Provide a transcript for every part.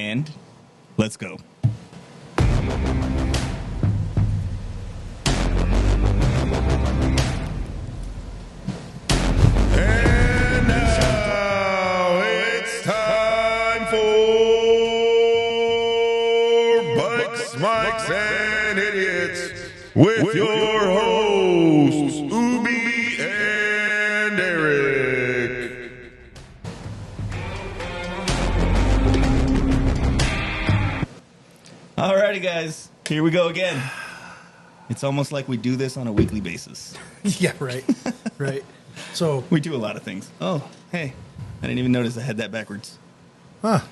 And let's go. And now it's time for Bikes, Mics, and Idiots with your hosts, Ubi and Eric. Alrighty, guys. Here we go again. It's almost like we do this on a weekly basis. Yeah, right. Right. So We do a lot of things. Oh, hey. I didn't even notice I had that backwards. well,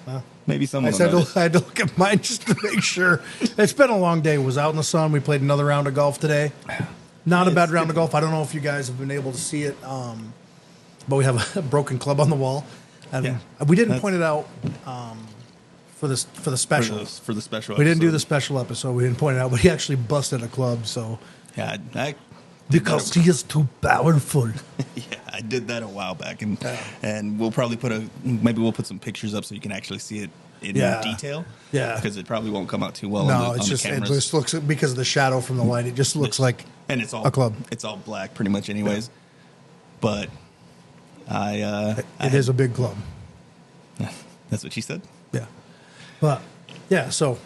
Maybe someone I will notice. had to look at mine just to make sure. It's been a long day. Was out in the sun. We played another round of golf today. Not a bad round of golf. I don't know if you guys have been able to see it, but we have a broken club on the wall. And Yeah. we didn't point it out for the special. For the special We didn't do episode. the special episode. We didn't point it out, but he actually busted a club. So Yeah, because he is too powerful. I did that a while back, and we'll probably maybe we'll put some pictures up so you can actually see it in detail. Yeah. Because it probably won't come out too well. No, on it's the just it cameras. just looks because of the shadow from the light. It just looks like and it's all a club. It's all black, pretty much, anyways. But It is a big club. That's what she said. Yeah. But, yeah, so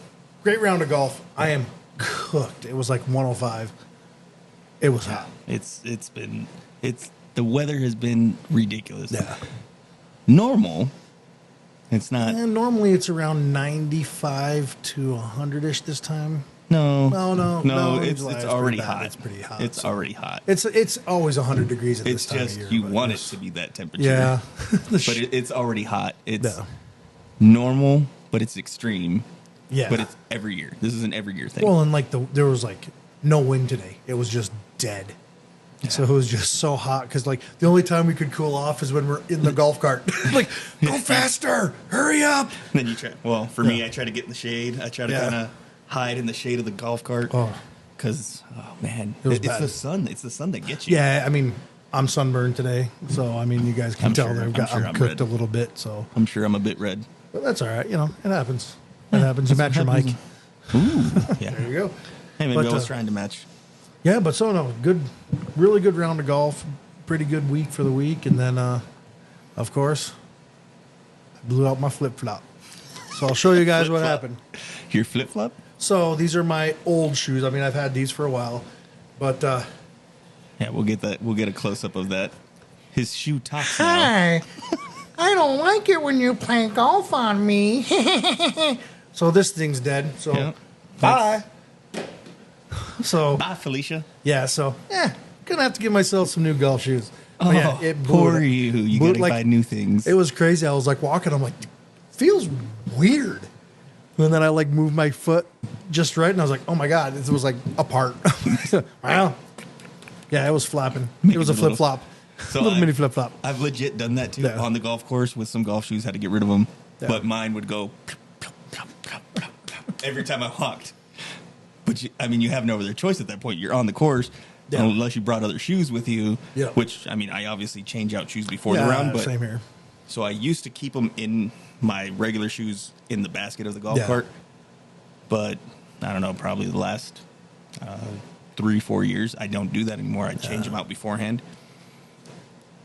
great round of golf. I am cooked. It was like 105. It was hot. The weather has been ridiculous. Yeah. Normal. It's not. And normally it's around 95 to 100-ish this time. No. No, It's July is already pretty bad. hot. It's pretty hot, It's so- already hot. It's always 100 degrees at It's this time just of year. you but want it it's- to be that temperature. Yeah. But it's already hot. It's Yeah. normal, but it's extreme. Yeah. But it's every year. This is an every year thing. Well, and like there was like no wind today. It was just dead. So it was just so hot because like the only time we could cool off is when we're in the golf cart. Like, go faster, hurry up. Then you try. Well, for me, Yeah. I try to get in the shade. I try to Yeah. kind of hide in the shade of the golf cart. Oh. Because, man, It was it's bad. the sun. It's the sun that gets you. Yeah, I mean, I'm sunburned today, so I mean, you guys can I'm tell sure- that I'm sure I'm I'm cooked red. a little bit. So, I'm sure I'm a bit red. but that's all right. You know, it happens. It happens. You match your mic. Ooh, yeah. There you go. Hey, maybe But, I was trying to match. Yeah, but so no, good, really good round of golf. Pretty good week for the week, and then, of course, I blew out my flip flop. So I'll show you guys what Flip-flop. happened. Your flip flop? So these are my old shoes. I mean, I've had these for a while, but Yeah, we'll get that. We'll get a close up of that. His shoe tops now. hi, I don't like it when you play golf on me. So this thing's dead. So Yeah. bye. So Bye, Felicia. yeah, so gonna have to give myself some new golf shoes. Oh, But yeah, it blew poor it- you. You blew it gotta buy new things. It was crazy. I was like walking. I'm like, feels weird. And then I like moved my foot just right, and I was like, oh my god, it was like apart. Wow. Yeah, it was flapping. It was a Making a flip flop, So little I've- mini flip flop. I've legit done that too Yeah. on the golf course with some golf shoes. Had to get rid of them, Yeah. but mine would go every time I walked. But I mean, you have no other choice at that point. You're on the course, Yeah. unless you brought other shoes with you. Yeah. Which I mean, I obviously change out shoes before the Yeah, round, but same here. so I used to keep them in my regular shoes in the basket of the golf Yeah. cart. But I don't know, probably the last 3-4 years, I don't do that anymore. I change them out beforehand.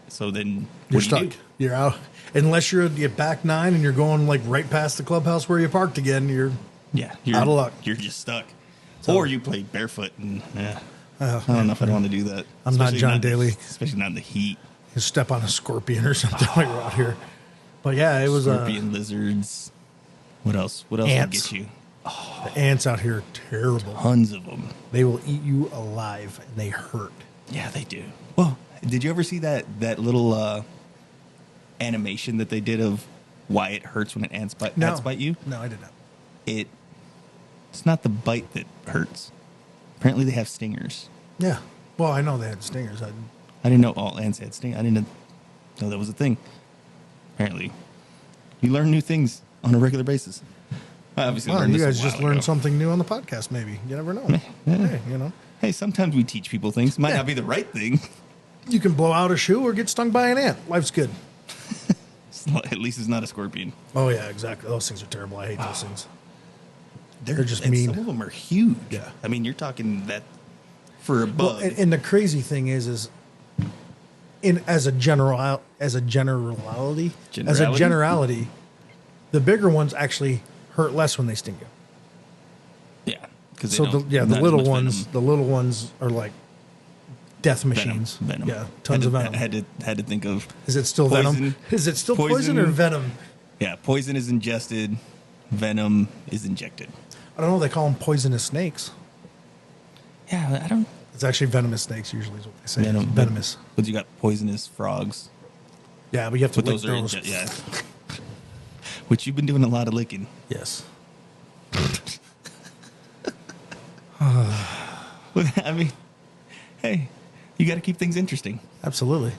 So then You're what do stuck. you do? You're out unless you're at the back nine and you're going like right past the clubhouse where you parked again. You're Yeah, you're Out of luck. You're just stuck. So- Or you play barefoot, and I oh, don't know if I'd want to do that. I'm not Especially John in the- Daly. especially not in the heat. you step on a scorpion or something while you're out here. But yeah, it was Scorpion, lizards. What else? What else Ants. would get you? the ants out here are terrible. Tons of them. They will eat you alive and they hurt. Yeah, they do. Well, did you ever see that little animation that they did of why it hurts when ants bite you? No, I did not. It's not the bite that hurts. Apparently, they have stingers. Yeah. Well, I know they had stingers. I didn't know all ants had stingers. I didn't know that was a thing. Apparently, you learn new things on a regular basis. I obviously Well, learned you this a guys just while learned ago. something new on the podcast, maybe. You never know. Hey, you know. Hey, sometimes we teach people things. Might Yeah. not be the right thing. You can blow out a shoe or get stung by an ant. Life's good. At least it's not a scorpion. Oh yeah, exactly. Those things are terrible. I hate those things. They're just and mean. Some of them are huge. Yeah. I mean, you're talking that for a Well, bug. and the crazy thing is as a generality, the bigger ones actually hurt less when they sting you. Yeah. Because So the little ones are like death machines. Venom. Yeah, tons of venom. Had to think of. Is it still Poison. venom? Is it still poison or venom? Yeah, poison is ingested. Venom is injected. I don't know. They call them poisonous snakes. Yeah, I don't. It's actually venomous snakes. Usually is what they say. Venom, Venomous. But you got poisonous frogs. Yeah, but you have to But lick those. yeah. Which you've been doing a lot of licking. Yes. I mean, hey, you got to keep things interesting. Absolutely.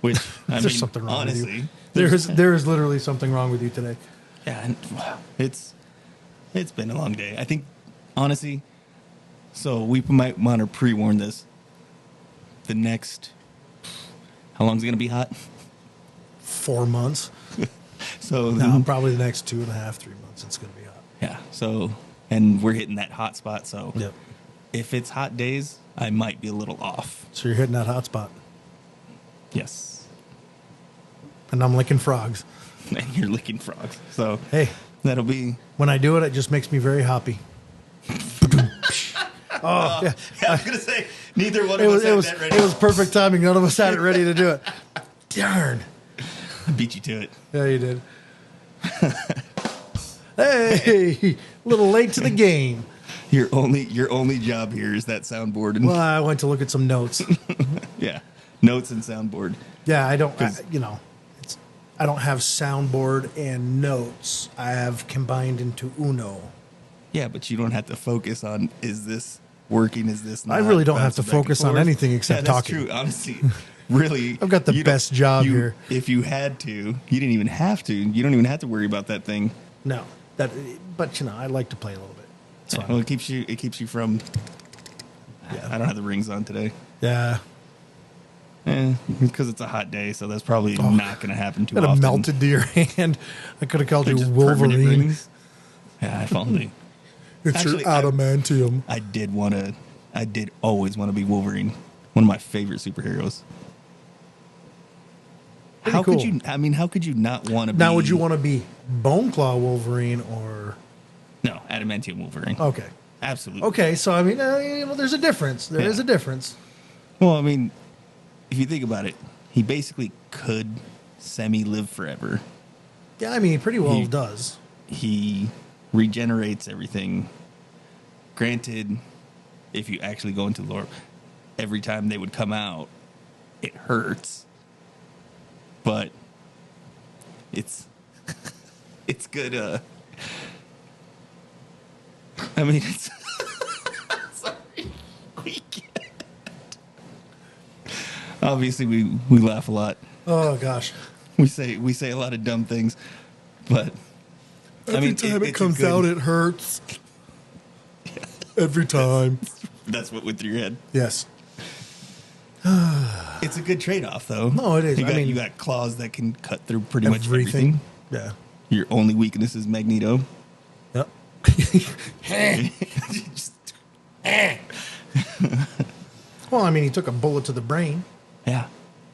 Which I There's mean, something wrong with honestly, you. There is literally something wrong with you today. yeah, and, it's been a long day. I think honestly, so we might want to pre-warn this. The next, how long is it going to be hot? 4 months. So No, probably the next 2.5, 3 months. It's going to be hot. yeah. So and we're hitting that hot spot. So Yep. if it's hot days, I might be a little off. So you're hitting that hot spot, Yes, and I'm licking frogs. and you're licking frogs. So Hey, that'll be. when I do it, it just makes me very happy. Oh, yeah. I was gonna say neither one It of was us had that ready. it was perfect timing. None of us had it ready to do it. Darn. I beat you to it. Yeah, you did. Hey, a little late to the game. Your only job here is that soundboard and Well, I went to look at some notes. yeah, notes and soundboard. Yeah, I don't. I don't have soundboard and notes. I have combined into Uno. Yeah, but you don't have to focus on is this working? Is this? Not? I really don't have to Bouncing back and focus on forth. anything except Yeah, that's talking. True, honestly, really, I've got the you don't- best job you- here. If you had to, you didn't even have to. You don't even have to worry about that thing. No, but I like to play a little bit. It's fun. Well, it keeps you from. Yeah. I don't have the rings on today. Yeah, Because it's a hot day, so that's probably not going to happen too got a often. melted to your hand. I could have called They're you just permanent Wolverine. rings. Yeah, if only. It's Actually, your adamantium. I did always want to be Wolverine. One of my favorite superheroes. How cool. could you? I mean, how could you not want to be? Now, would you want to be Bone Claw Wolverine or? No, adamantium Wolverine. Okay. Absolutely. Okay, so I mean, there's a difference. There is Yeah. a difference. Well, I mean, if you think about it, he basically could semi-live forever. Yeah, I mean, he pretty well He- does. He regenerates everything. Granted, if you actually go into lore, every time they would come out, it hurts. But it's it's good. I mean, it's sorry, we can't. Obviously, we laugh a lot. Oh gosh. We say a lot of dumb things, but Every time it comes out, it hurts. Every time. That's what went through your head. Yes. It's a good trade-off, though. No, it is. You I got, mean- you got claws that can cut through pretty much everything. Yeah. Your only weakness is Magneto. Yep. Just- Well, I mean, he took a bullet to the brain, yeah.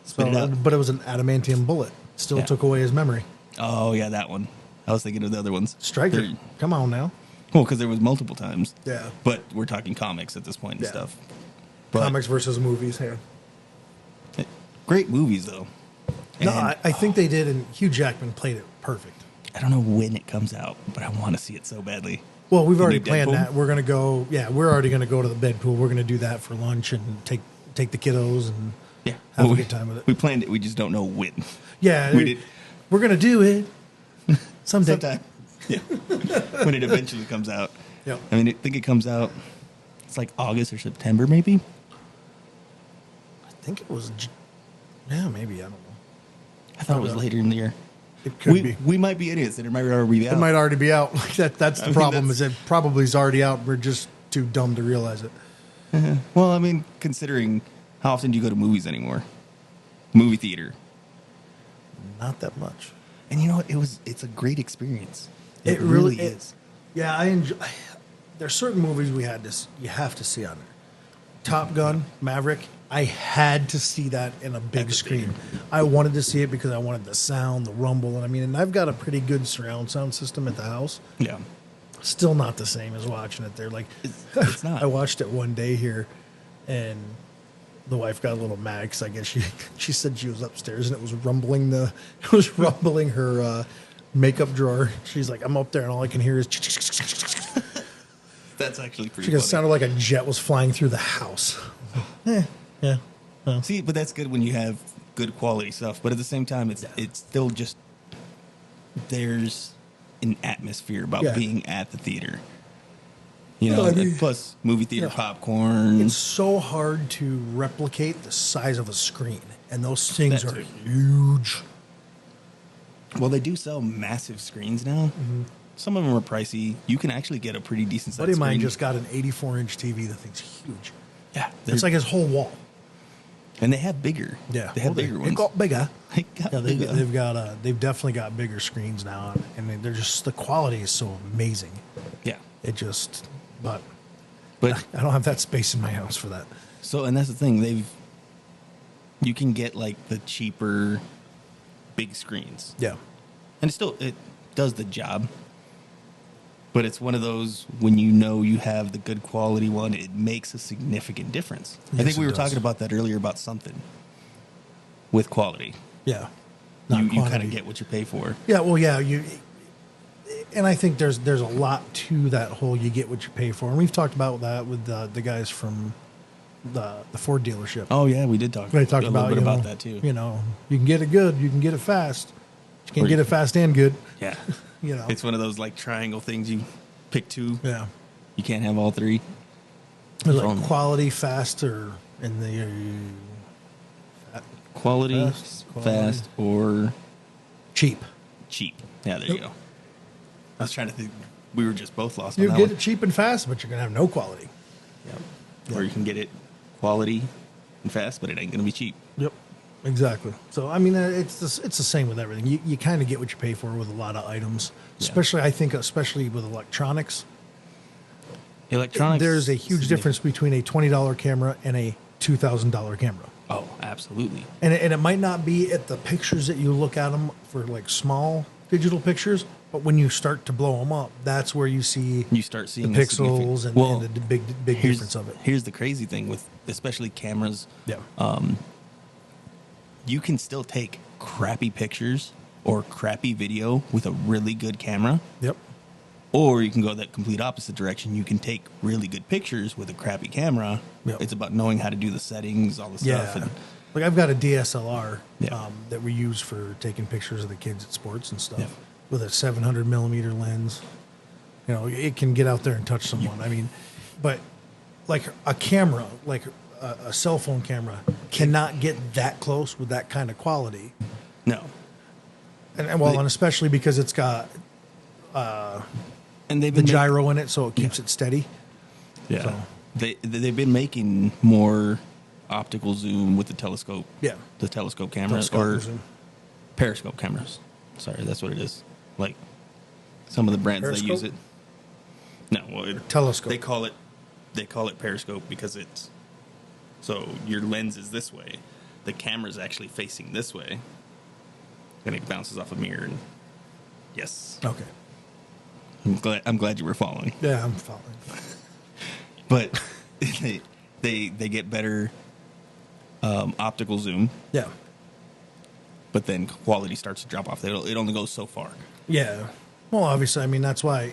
Spit it so, out. but it was an adamantium bullet. Still Yeah. took away his memory. Oh, yeah, that one. I was thinking of the other ones. Striker, They're- come on now. Well, because there was multiple times. Yeah. But we're talking comics at this point and Yeah. stuff. But Comics versus movies here. great movies, though. No, And I think they did, and Hugh Jackman played it perfect. I don't know when it comes out, but I want to see it so badly. Well, we've The already new planned Deadpool? that. We're gonna go. Yeah, we're already gonna go to the Deadpool. We're gonna do that for lunch and take the kiddos and Yeah. have Well, a good time with it. We planned it. We just don't know when. Yeah, We did. We're gonna do it someday. Sometime. Yeah. When it eventually comes out. Yep. I mean, I think it comes out, it's like August or September, maybe? I think it was. Yeah, maybe I don't know. I thought it was later in the year. It could be. We might be idiots, and it might already be out. It might already be out. Like that's the I mean, problem. that's- Is it probably is already out. We're just too dumb to realize it. Well, I mean, considering how often do you go to movies anymore? Movie theater. Not that much. And you know what? It's a great experience. It really is. Yeah, I enjoy. There's certain movies you have to see on there. Top Gun, Maverick. I had to see that in a big screen. I wanted to see it because I wanted the sound, the rumble, and I've got a pretty good surround sound system at the house. Yeah. Still not the same as watching it there. Like, It's not. I watched it one day here, and the wife got a little mad because I guess she said she was upstairs and it was rumbling her makeup drawer. She's like, I'm up there and all I can hear is. That's actually pretty. It sounded like a jet was flying through the house. Yeah. Well. See, but that's good when you have good quality stuff. But at the same time, it's still just there's an atmosphere about being at the theater. You know, plus movie theater popcorn. It's so hard to replicate the size of a screen, and those things are huge. Well, they do sell massive screens now. Mm-hmm. Some of them are pricey. You can actually get a pretty decent size Buddy of mine screen. just got an 84-inch TV. The thing's huge. Yeah. It's like his whole wall. And they have bigger. Yeah. They have bigger ones. They got bigger. They've definitely got bigger screens now. And they're just, the quality is so amazing. Yeah. It just, but But I don't have that space in my house for that. So, and that's the thing. You can get like the cheaper big screens. Yeah. And it does the job. But it's one of those, when you have the good quality one, it makes a significant difference. Yes, I think we were does. talking about that earlier about something with quality. Yeah. You kind of get what you pay for. Yeah, well, yeah, and I think there's a lot to that whole you get what you pay for. And we've talked about that with the guys from the Ford dealership. Oh, yeah, we did talk They talked a little bit about that, too. You can get it good, you can get it fast. You can get it fast and good. Yeah. You know. It's one of those, like, triangle things. You pick two. Yeah. You can't have all three. There's like quality, faster, and the quality, fast, or cheap. Cheap. Yeah, there you go. I was trying to think. We were just both lost on You that get one. it cheap and fast, but you're going to have no quality. Yep. Or you can get it quality and fast, but it ain't going to be cheap. Yep. Exactly. So, it's the same with everything. You kind of get what you pay for with a lot of items, especially with electronics. Electronics. There's a huge difference between a $20 camera and a $2,000 camera. Oh, absolutely. And it might not be at the pictures that you look at them for, like, small digital pictures, but when you start to blow them up, that's where you start seeing the pixels and the big difference of it. Here's the crazy thing with especially cameras. Yeah. You can still take crappy pictures or crappy video with a really good camera. Yep. Or you can go that complete opposite direction. You can take really good pictures with a crappy camera. Yep. It's about knowing how to do the settings, all the stuff. Yeah. Like, I've got a DSLR Yeah. that we use for taking pictures of the kids at sports and stuff Yeah. with a 700 millimeter lens. It can get out there and touch someone. But like a camera, like a cell phone camera, cannot get that close with that kind of quality. No. And especially because it's got And they've the been gyro in it, so it keeps it steady. Yeah. So. They've been making more optical zoom with the telescope. Yeah. The telescope cameras Telescopic or zoom. periscope cameras. Sorry, that's what it is. Like some of the brands that use Periscope? it. No, well, Telescope. They call it periscope because it's so your lens is this way, the camera's actually facing this way, and it bounces off a mirror. And yes, Okay. I'm glad you were following. Yeah, I'm following. But they get better optical zoom, Yeah. but then quality starts to drop off. It only goes so far. Yeah. Well, obviously, that's why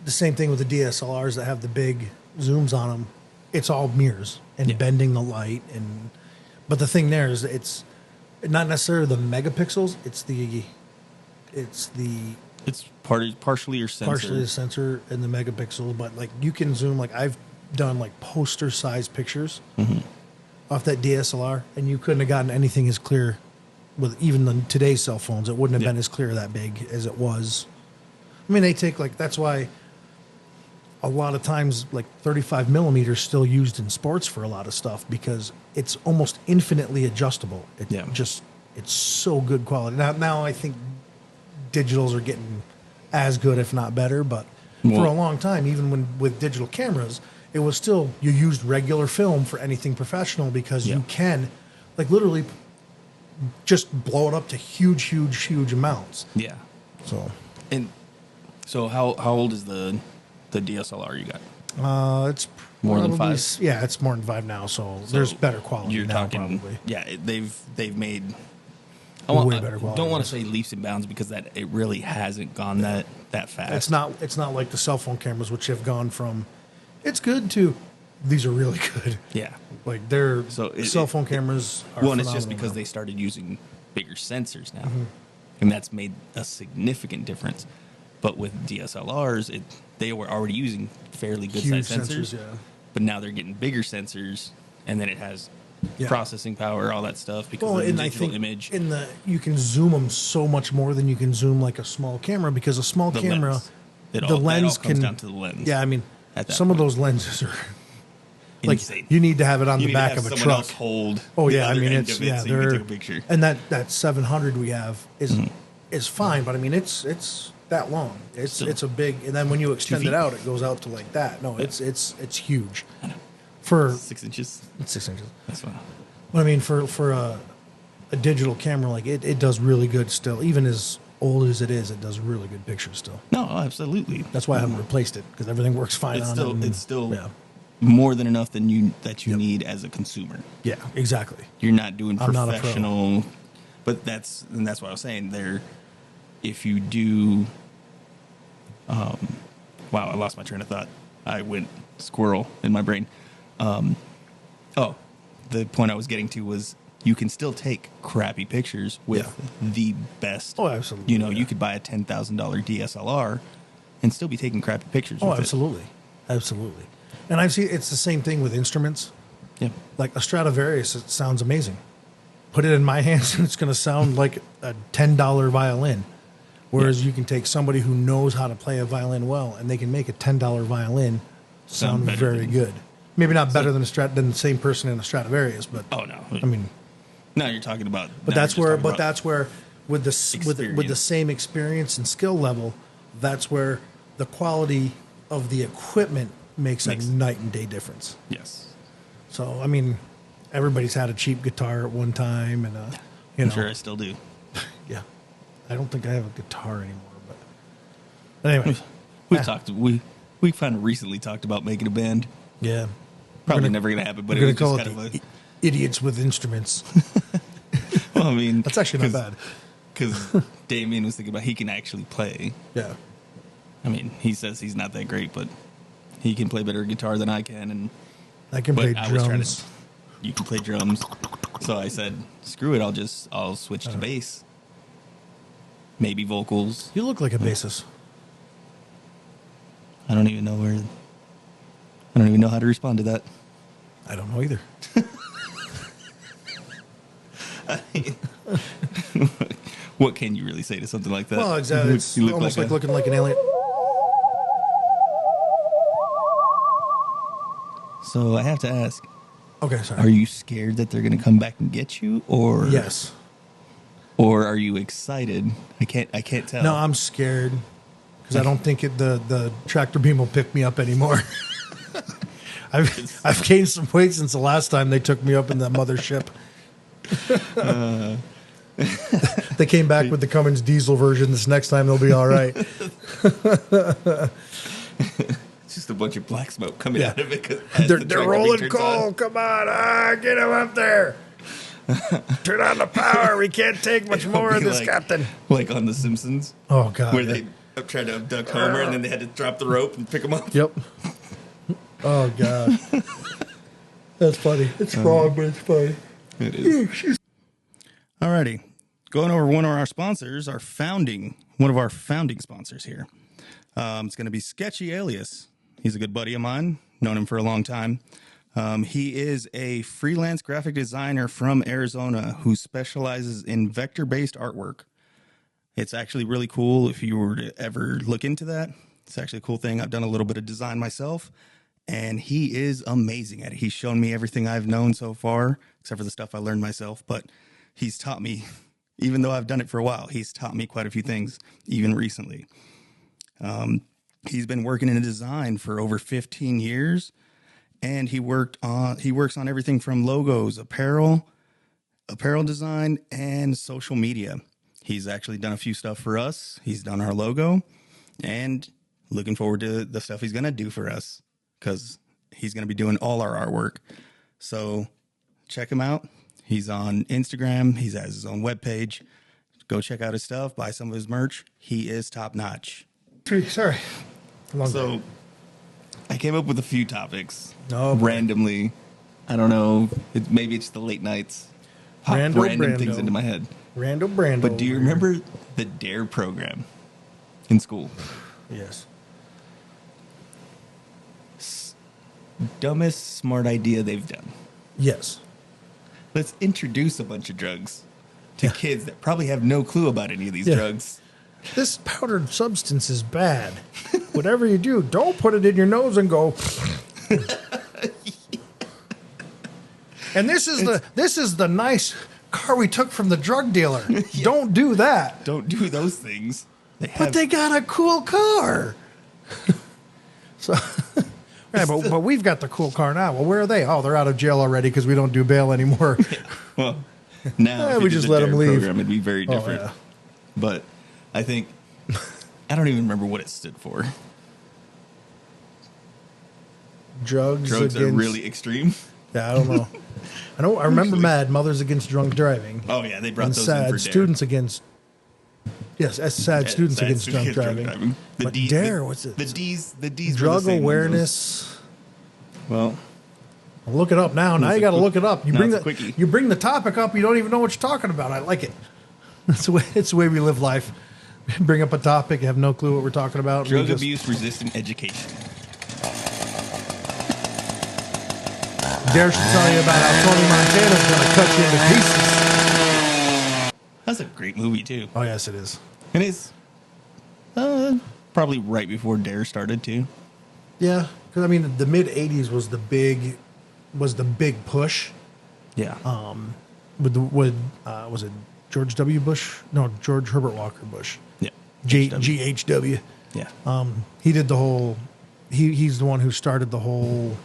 the same thing with the DSLRs that have the big zooms on them. It's all mirrors and bending the light. But the thing there is it's not necessarily the megapixels. It's Partially your sensor. partially the sensor and the megapixels. But like you can zoom, like I've done like poster size pictures off that DSLR, and you couldn't have gotten anything as clear with even today's cell phones. It wouldn't have been as clear that big as it was. They take that's why a lot of times like 35 millimeters still used in sports for a lot of stuff because it's almost infinitely adjustable. It just It's so good quality. Now I think digitals are getting as good, if not better. But for a long time, even with digital cameras, it was still you used regular film for anything professional because you can, like, literally just blow it up to huge amounts. Yeah. So how old is the DSLR you got? It's More than probably- 5? Yeah, it's more than 5 now. So there's better quality. You're now, talking, probably. yeah. They've made. Way better quality. Don't want to say leaps and bounds because that it really hasn't gone that fast. It's not like the cell phone cameras, which have gone from it's good to these are really good. Yeah. Like they're So cell phone cameras. Are and it's just phenomenal because now. they started using bigger sensors now, and that's made a significant difference. But with DSLRs, they were already using fairly good Huge size sensors, yeah. but now they're getting bigger sensors, and then it has processing power, all that stuff because of the and I digital think image. you can zoom them so much more than you can zoom like a small camera because a small The camera, lens. That the all lens comes can down to the lens. Yeah, I mean, at that some of point. those lenses are like Insane. you need to have it on You the need to back have of a someone truck. else hold. Oh the yeah, I other mean end it's of it so you can take a picture. and that 700 we have is fine, but I mean it's that long. It's a big, and then when you extend feet. it out, it goes out to like that. No, it's huge for 6 inches. 6 inches. That's fine. But I mean for a digital camera, like it does really good still, even as old as it is. It does really good pictures still. No, absolutely. That's why I haven't replaced it because everything works fine It's on still it. and- it's still yeah. more than enough than you need as a consumer. Yeah, exactly. You're not doing I'm not a pro. professional, but that's what I was saying. If you do, wow, I lost my train of thought. I went squirrel in my brain. The point I was getting to was you can still take crappy pictures with the best. Oh, absolutely. You could buy a $10,000 DSLR and still be taking crappy pictures. Oh, with absolutely, absolutely. And I've seen it's the same thing with instruments. It. Yeah. Like a Stradivarius, it sounds amazing. Put it in my hands, and it's going to sound like a $10 violin. Whereas you can take somebody who knows how to play a violin well, and they can make a $10 violin sound better very than- good. Maybe not better than the same person in a Stradivarius, but Oh no. I mean, No, you're talking about. but now that's you're where, just but talking about that's where, with the experience. same experience and skill level, that's where the quality of the equipment makes a night and day difference. Yes. So I mean, everybody's had a cheap guitar at one time, and I'm sure I still do. yeah. I don't think I have a guitar anymore, but anyway, We've talked. We kind of recently talked about making a band. yeah. Probably never going to happen, but We're it gonna was call just it kind the of idiots with instruments. well, I mean, That's actually not bad. Because Damien was thinking about he can actually play. Yeah. I mean, he says he's not that great, but he can play better guitar than I can. And I can play I was trying drums. to. You can play drums, so I said, "Screw it! I'll switch to bass, maybe vocals." You look like a bassist. I don't even know where. I don't even know how to respond to that. I don't know either. What can you really say to something like that? Well, exactly. It's You look almost like a- looking like an alien. So I have to ask: Okay, sorry. are you scared that they're going to come back and get you, or Yes. or are you excited? I can't tell. No, I'm scared because I don't think the tractor beam will pick me up anymore. I've gained some weight since the last time they took me up in the mothership. They came back with the Cummins diesel version. This next time they'll be all right. It's just a bunch of black smoke coming Yeah. out of it. 'Cause as They're the tractor rolling turns coal. on. Come on, get him up there. Turn on the power. We can't take much more It'll of be this, like- Captain. Like on The Simpsons, Oh God. where yeah. they tried to abduct Homer and then they had to drop the rope and pick him up. Yep. Oh God. That's funny. It's wrong, but it's funny. It is. Alrighty. Going over one of our sponsors, one of our founding sponsors here. It's going to be Sketchy Alias. He's a good buddy of mine. Known him for a long time. He is a freelance graphic designer from Arizona who specializes in vector-based artwork. It's actually really cool if you were to ever look into that. It's actually a cool thing. I've done a little bit of design myself, and he is amazing at it. He's shown me everything I've known so far, except for the stuff I learned myself, but he's taught me even though I've done it for a while, he's taught me quite a few things, even recently. He's been working in design for over 15 years, and he works on everything from logos, apparel design, and social media. He's actually done a few stuff for us. He's done our logo, and looking forward to the stuff he's going to do for us, because he's going to be doing all our artwork. So check him out. He's on Instagram. He has his own webpage. Go check out his stuff. Buy some of his merch. He is top notch. Sorry. So I came up with a few topics randomly. I don't know. Maybe it's the late nights. Pop random things into my head. Brando. But do you remember the DARE program in school? Yes. Dumbest smart idea they've done. Yes. Let's introduce a bunch of drugs to kids that probably have no clue about any of these drugs. This powdered substance is bad. Whatever you do, don't put it in your nose and go. And this is the nice car we took from the drug dealer. Don't do that. Don't do those things. But they got a cool car. So, yeah, but we've got the cool car now. Well, where are they? Oh, they're out of jail already because we don't do bail anymore. Well, now if we just let them leave. Program, it'd be very different. Oh, yeah. But I think I don't even remember what it stood for. Drugs against, are really extreme. Yeah, I don't know. I remember MAD, Mothers Against Drunk Driving. Oh yeah, they brought and those SAD, in for students DARE. Against. Yes, SAD, students against drunk driving. The D, DARE, what's it? The D's. Drug awareness. Well, I'll look it up now. Now you got to look it up. You bring the topic up. You don't even know what you're talking about. I like it. It's the way we live life. Bring up a topic, you have no clue what we're talking about. Drug abuse resistant education. Dare should tell you about how Tony Montana's going to cut you into pieces. That's a great movie too. Oh yes, it is. It is. Probably right before Dare started too. Yeah, because I mean the mid '80s was the big push. Yeah. Was it George W. Bush? No, George Herbert Walker Bush. Yeah. GHW. Yeah. He did the whole. He's the one who started the whole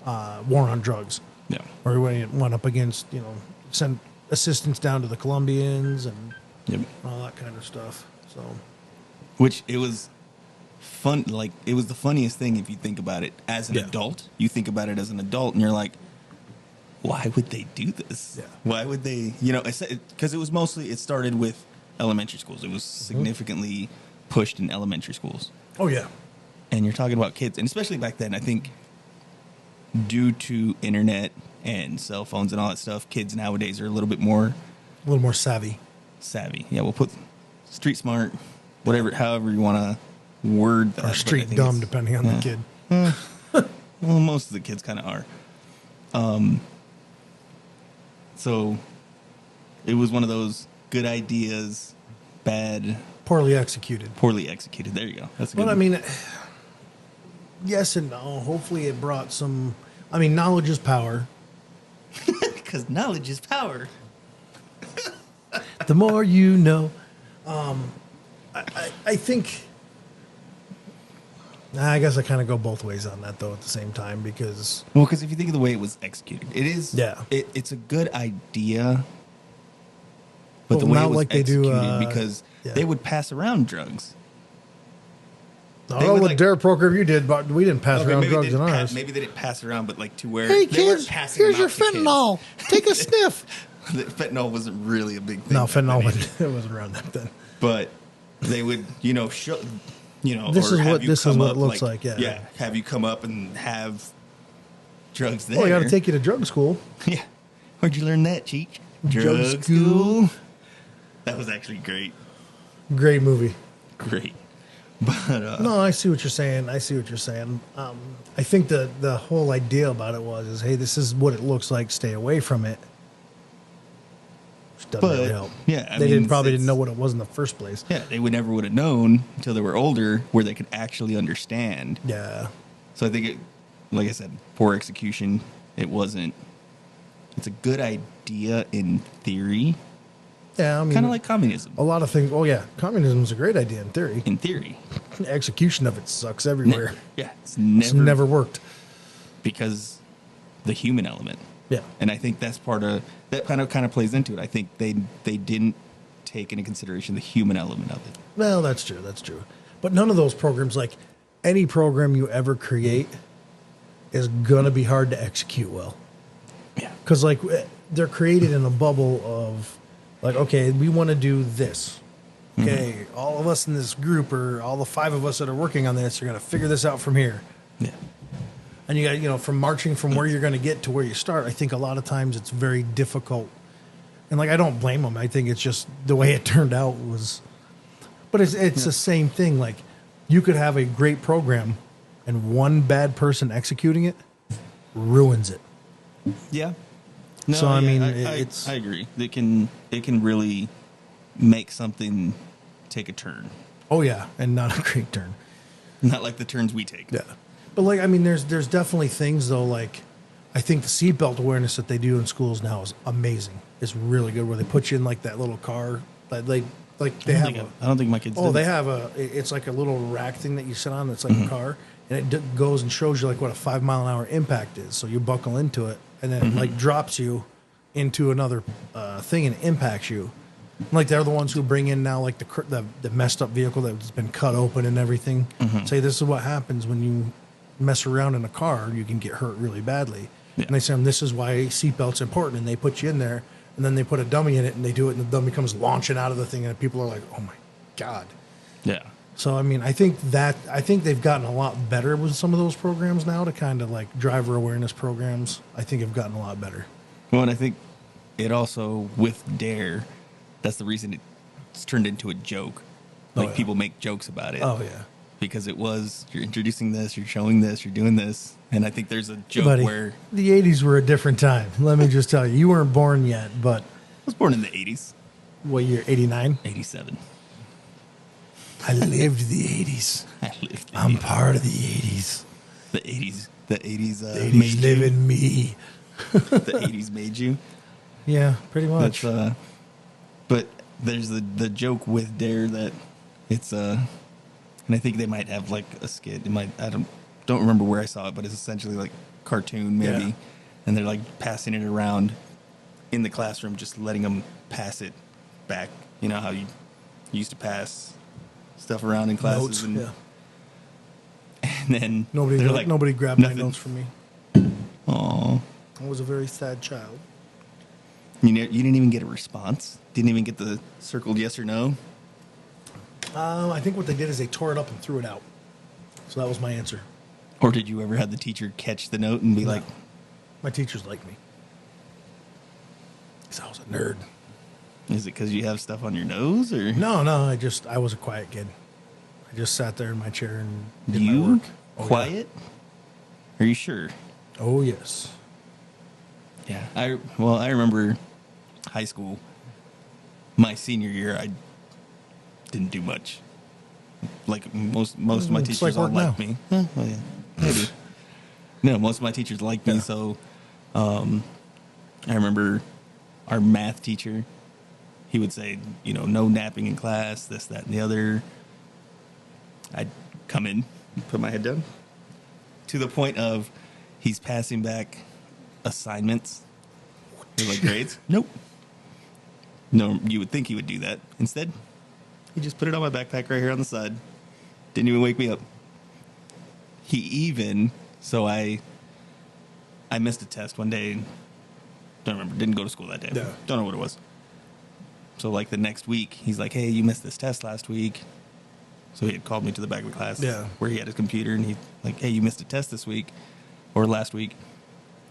war on drugs. Yeah. Where he went up against, sent assistance down to the Colombians and all that kind of stuff. So, which it was fun. Like it was the funniest thing if you think about it as an adult. You think about it as an adult, and you're like, why would they do this? Yeah. Why would they? Because it started with elementary schools. It was significantly pushed in elementary schools. Oh yeah. And you're talking about kids, and especially back then, I think due to internet and cell phones and all that stuff, kids nowadays are a little more savvy. Yeah, we'll put street smart, however you want to word that. Or street dumb, depending on the kid. Well, most of the kids kind of are. So it was one of those good ideas, poorly executed. There you go. That's a good one. I mean, yes and no. Hopefully it brought some... I mean, knowledge is power. Because knowledge is power. The more you know. I think... I guess I kind of go both ways on that, though, at the same time, because... Well, because if you think of the way it was executed, it is... Yeah. It's a good idea, but the way it was executed, because they would pass around drugs. I don't know what DARE program you did, but we didn't pass around drugs in ours. Maybe they didn't pass around, but like to where... Hey, kids, here's your fentanyl. Take a sniff. Fentanyl wasn't really a big thing. No, fentanyl wasn't around that then. But they would, show... this is what it looks like. Yeah. Have you come up and have drugs there? Well, I got to take you to drug school. Yeah. Where'd you learn that, Cheech? Drug school. That was actually great. Great movie. Great. But no, I see what you're saying. I think the whole idea about it was, hey, this is what it looks like. Stay away from it. Which doesn't really help. Yeah, they didn't know what it was in the first place. Yeah, they never would have known until they were older, where they could actually understand. Yeah. So I think like I said, poor execution. It wasn't. It's a good idea in theory, Yeah, I mean, kind of like communism a lot of things. Oh yeah, communism is a great idea in theory. in theory. The execution of it sucks everywhere. Yeah, it's It's never never worked. because the human element. Yeah. And I think that's part of that kind of plays into it. I think they didn't take into consideration the human element of it. Well, that's true. That's true. But none of those programs, like any program you ever create, is gonna be hard to execute well. Yeah. Because like they're created in a bubble of like, okay, we want to do this. Okay, all of us in this group, or all the 5 of us that are working on this, are gonna figure this out from here. Yeah. And you got, you know, from marching from where you're going to get to where you start, I think a lot of times it's very difficult. And like, I don't blame them. I think it's just the way it turned out was, but it's the same thing. Like you could have a great program and one bad person executing it ruins it. Yeah. No, So, I mean, I agree. It can really make something take a turn. Oh yeah. And not a great turn. Not like the turns we take. Yeah. But like, I mean, there's definitely things though. Like, I think the seatbelt awareness that they do in schools now is amazing. It's really good. Where they put you in like that little car, like they have. I don't think my kids. Oh, do they this. have it's like a little rack thing that you sit on. That's like a car, and it goes and shows you like what a 5 mile an hour impact is. So you buckle into it, and then it like drops you into another thing and impacts you. Like they're the ones who bring in now like the messed up vehicle that's been cut open and everything. Say this is what happens when you mess around in a car, you can get hurt really badly. Yeah. And they say this is why seatbelt's important, and they put you in there, and then they put a dummy in it, and they do it, and the dummy comes launching out of the thing, and people are like, "Oh my god!" Yeah. So I mean, I think they've gotten a lot better with some of those programs now to kind of like driver awareness programs. I think have gotten a lot better. Well, and I think it also with Dare, that's the reason it's turned into a joke. Like yeah. people make jokes about it. Oh yeah. Because it was, you're introducing this, you're showing this, you're doing this. And I think there's a joke Buddy, where the 80s were a different time. Let me just tell you. You weren't born yet, but I was born in the 80s, what year? 89? 87. I lived the 80s. I lived I'm part of the 80s. the 80s. The 80s, The made 80s you. live in me. The 80s made you. Yeah, pretty much. That's, but there's the joke with Dare that it's and I think they might have like a skit. I don't remember where I saw it, but it's essentially like cartoon maybe, Yeah. and they're like passing it around in the classroom, just letting them pass it back. You know how you used to pass stuff around in classes, Notes, yeah. and then Nobody grabbed nothing. my notes from me. Aw, I was a very sad child. you didn't even get a response. Didn't even get the circled yes or no. I think what they did is they tore it up and threw it out. So that was my answer. Or did you ever have the teacher catch the note and be No. like, My teachers liked me. Because I was a nerd. is it because you have stuff on your nose, or No, I was a quiet kid. I just sat there in my chair and did you my work. Oh, quiet? Are you sure? Yeah. Oh, yes. Yeah. I remember high school. My senior year, I didn't do much. Like most of my It's teachers like all work liked now. me. Well, yeah, maybe. No, most of my teachers liked me. Yeah. So, I remember our math teacher. He would say, no napping in class, this, that, and the other. I'd come in, put my head down, to the point of he's passing back assignments. They're like grades. Nope. No, you would think he would do that. Instead, he just put it on my backpack right here on the side. Didn't even wake me up. So I missed a test one day. Don't remember. Didn't go to school that day. Yeah. Don't know what it was. So like the next week, he's like, "Hey, you missed this test last week." So he had called me to the back of the class where he had his computer, and he's like, "Hey, you missed a test this week or last week."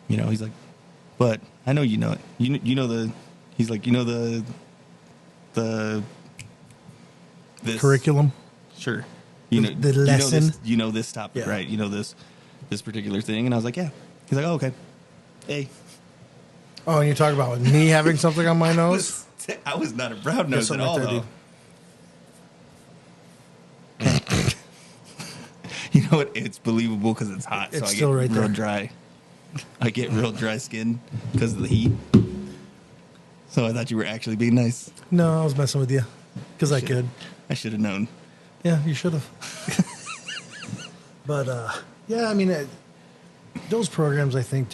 He's like, "But I know you know it. You know the." He's like, the this Curriculum. Sure. The lesson. You know this topic, Yeah. right? You know this particular thing, and I was like, "Yeah." He's like, "Oh, okay." Hey. Oh, and you talk about me having something on my nose? I was not a brown nose at something all, right there, though. You know what? It's believable because it's hot, It's so I still get right real there. dry. I get real dry skin because of the heat. So I thought you were actually being nice. No, I was messing with you because I could. I should have known. Yeah, you should have. But yeah, I mean, those programs. I think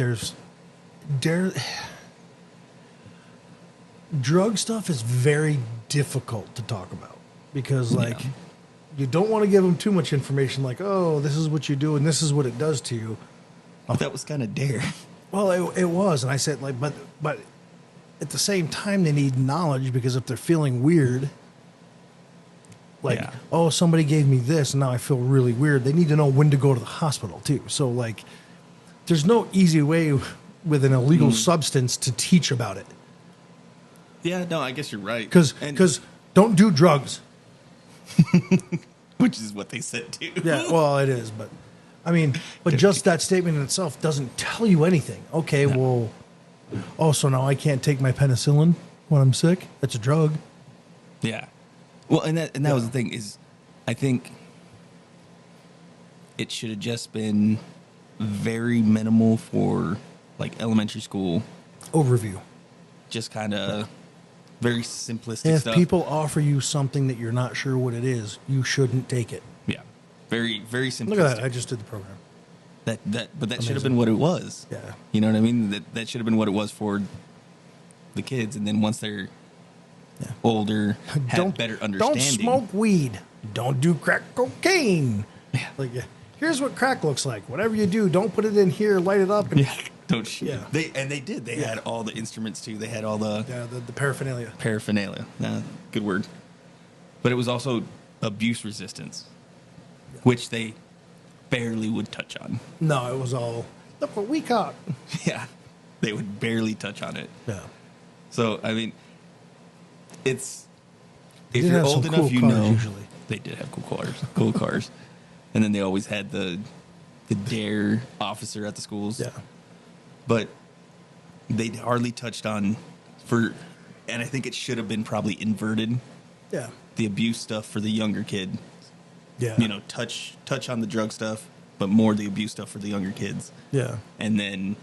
drug stuff is very difficult to talk about because, like, you don't want to give them too much information. Like, oh, this is what you do and this is what it does to you. But that was kind of dare. Well, it was, and I said, like, but at the same time, they need knowledge because if they're feeling weird, like, oh, somebody gave me this, and now I feel really weird. They need to know when to go to the hospital too. So, like, there's no easy way with an illegal substance to teach about it. Yeah, no, I guess you're right. Because don't do drugs. Which is what they said too. Yeah, well, it is, but I mean, but just that statement in itself doesn't tell you anything. Okay, well, oh, so now I can't take my penicillin when I'm sick? That's a drug. Yeah. Well, and that was the thing is, I think it should have just been very minimal for like elementary school Overview. Just kind of very simplistic stuff. If people offer you something that you're not sure what it is, you shouldn't take it. Yeah. Very, very simplistic. Look at that. I just did the program. But that should have been what it was. Yeah. You know what I mean? That should have been what it was for the kids. And then once they're older, have better understanding. Don't smoke weed. Don't do crack cocaine. Yeah. Like, here's what crack looks like. Whatever you do, don't put it in here, light it up. And Don't shoot. Yeah. They did. They had all the instruments too. They had all the the paraphernalia. Paraphernalia. Good word. But it was also abuse resistance, which they barely would touch on. No, it was all, look what we caught. Yeah. They would barely touch on it. Yeah. So, I mean, if did you're have old some enough, cool you cars know. usually. They did have cool cars. And then they always had the DARE officer at the schools. Yeah. But they hardly touched on and I think it should have been probably inverted. Yeah. The abuse stuff for the younger kid. Yeah. You know, touch on the drug stuff, but more the abuse stuff for the younger kids. Yeah. And then,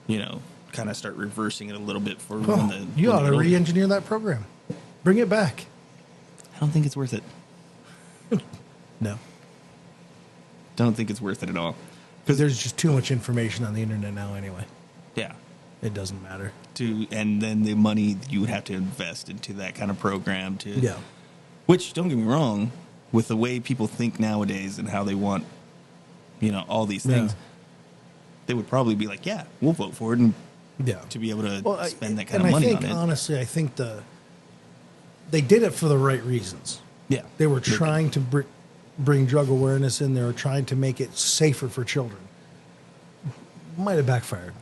you know, kind of start reversing it a little bit for Well, you ought to re-engineer that program. Bring it back. I don't think it's worth it. No. Don't think it's worth it at all. Because there's just too much information on the internet now anyway. Yeah. It doesn't matter. And then the money you would have to invest into that kind of program to. Yeah. Which, don't get me wrong, with the way people think nowadays and how they want, you know, all these things, they would probably be like, yeah, we'll vote for it and to be able to spend that kind of money on it. Honestly, I think they did it for the right reasons. Yeah. They were trying to bring drug awareness in. They were trying to make it safer for children. Might have backfired.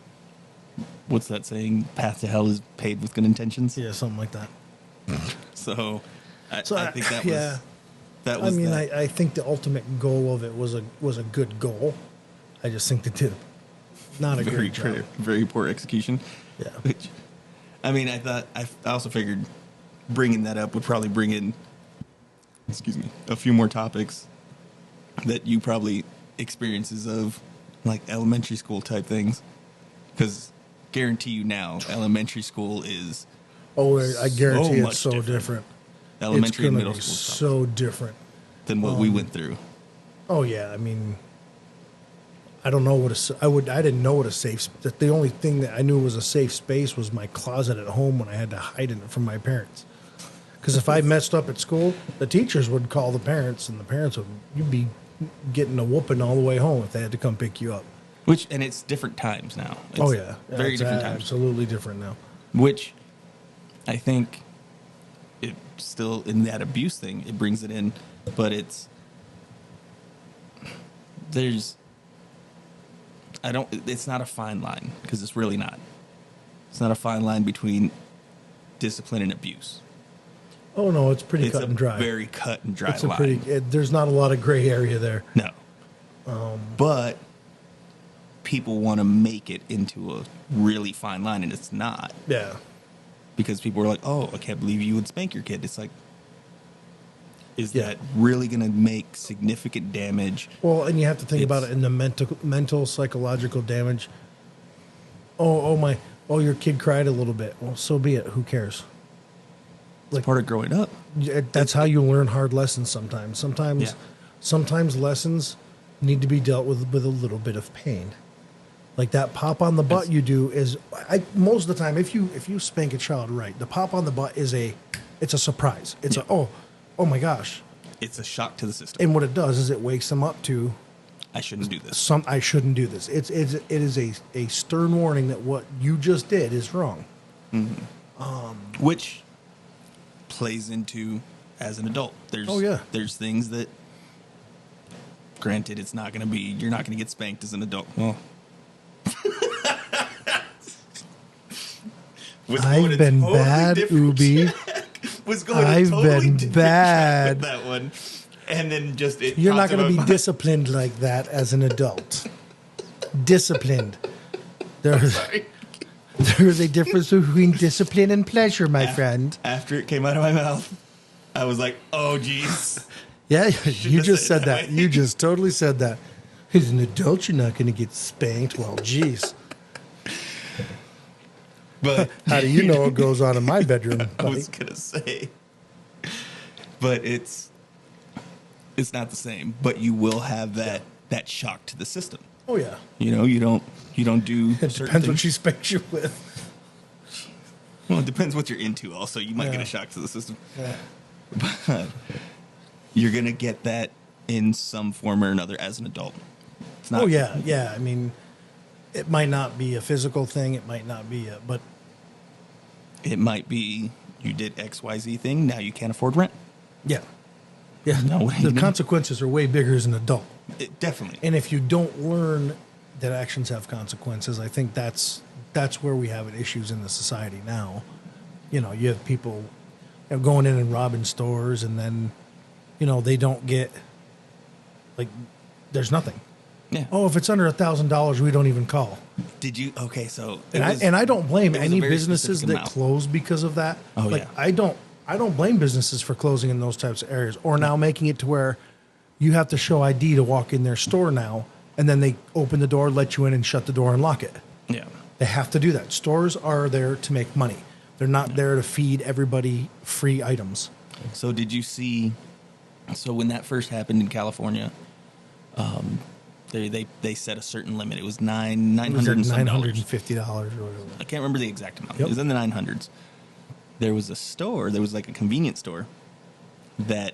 What's that saying? Path to hell is paved with good intentions? Yeah, something like that. So I think that was... That I was mean, that. I think the ultimate goal of it was a good goal. I just think they did not a great job. Very poor execution. Yeah. Which, I mean, I also figured bringing that up would probably bring in, a few more topics that you probably experiences of, like elementary school type things. Because guarantee you now, elementary school is. Oh, I guarantee it's so different. Elementary and middle be school so different than what we went through. Oh yeah, I mean, I don't know I didn't know what a safe. The only thing that I knew was a safe space was my closet at home when I had to hide in it from my parents. Because if I messed up at school, the teachers would call the parents, and the parents you'd be getting a whooping all the way home if they had to come pick you up. And it's different times now. It's very different times. Absolutely different now. Which I think it still, in that abuse thing, it brings it in, but it's not a fine line, because it's really not. It's not a fine line between discipline and abuse. Oh no, it's pretty cut and dry. It's a very cut and dry line. There's not a lot of gray area there. No. But people want to make it into a really fine line, and it's not. Yeah. Because people are like, oh, I can't believe you would spank your kid. It's like, is that really going to make significant damage? Well, and you have to think about it in the mental, psychological damage. Oh, Oh, your kid cried a little bit. Well, so be it. Who cares? It's part of growing up. That's how you learn hard lessons sometimes. Sometimes lessons need to be dealt with a little bit of pain. Like that pop on the butt you do is most of the time if you spank a child right, the pop on the butt is it's a surprise. It's oh my gosh. It's a shock to the system. And what it does is it wakes them up to I shouldn't do this. I shouldn't do this. It is a stern warning that what you just did is wrong. Mm-hmm. Which plays into as an adult. There's things that, granted, it's not going to be, you're not going to get spanked as an adult. Well, I've been bad, Ubi. I've been bad. With that one. And then just you're not going to be disciplined like that as an adult. Disciplined. There's a difference between discipline and pleasure, my friend. After it came out of my mouth, I was like, "Oh, geez." Yeah, you just said that. You just totally said that. As an adult, you're not going to get spanked. Well, geez. But how do you know what goes on in my bedroom, buddy? I was going to say, but it's not the same. But you will have that shock to the system. Oh yeah. You know, you don't do. It depends what she spanks you with. Well, it depends what you're into. Also, you might get a shock to the system. Yeah. But you're gonna get that in some form or another as an adult. It's not. Oh yeah, yeah. I mean, it might not be a physical thing. It might not be but it might be you did XYZ thing. Now you can't afford rent. Yeah. Yeah. No, the consequences are way bigger as an adult. Definitely. And if you don't learn that actions have consequences, I think that's where we have issues in the society now. You know, you have people going in and robbing stores, and then, you know, they don't get, like, there's nothing. Yeah. Oh, if it's under $1,000, we don't even call. Did you? Okay, so and I don't blame any businesses that close because of that. Oh, like, yeah. I don't blame businesses for closing in those types of areas, or now making it to where you have to show ID to walk in their store now, and then they open the door, let you in, and shut the door and lock it. Yeah. They have to do that. Stores are there to make money. They're not there to feed everybody free items. So did you see? So when that first happened in California, they set a certain limit. It was $950 or whatever. I can't remember the exact amount. Yep. It was in the 900s. There was a store. There was like a convenience store that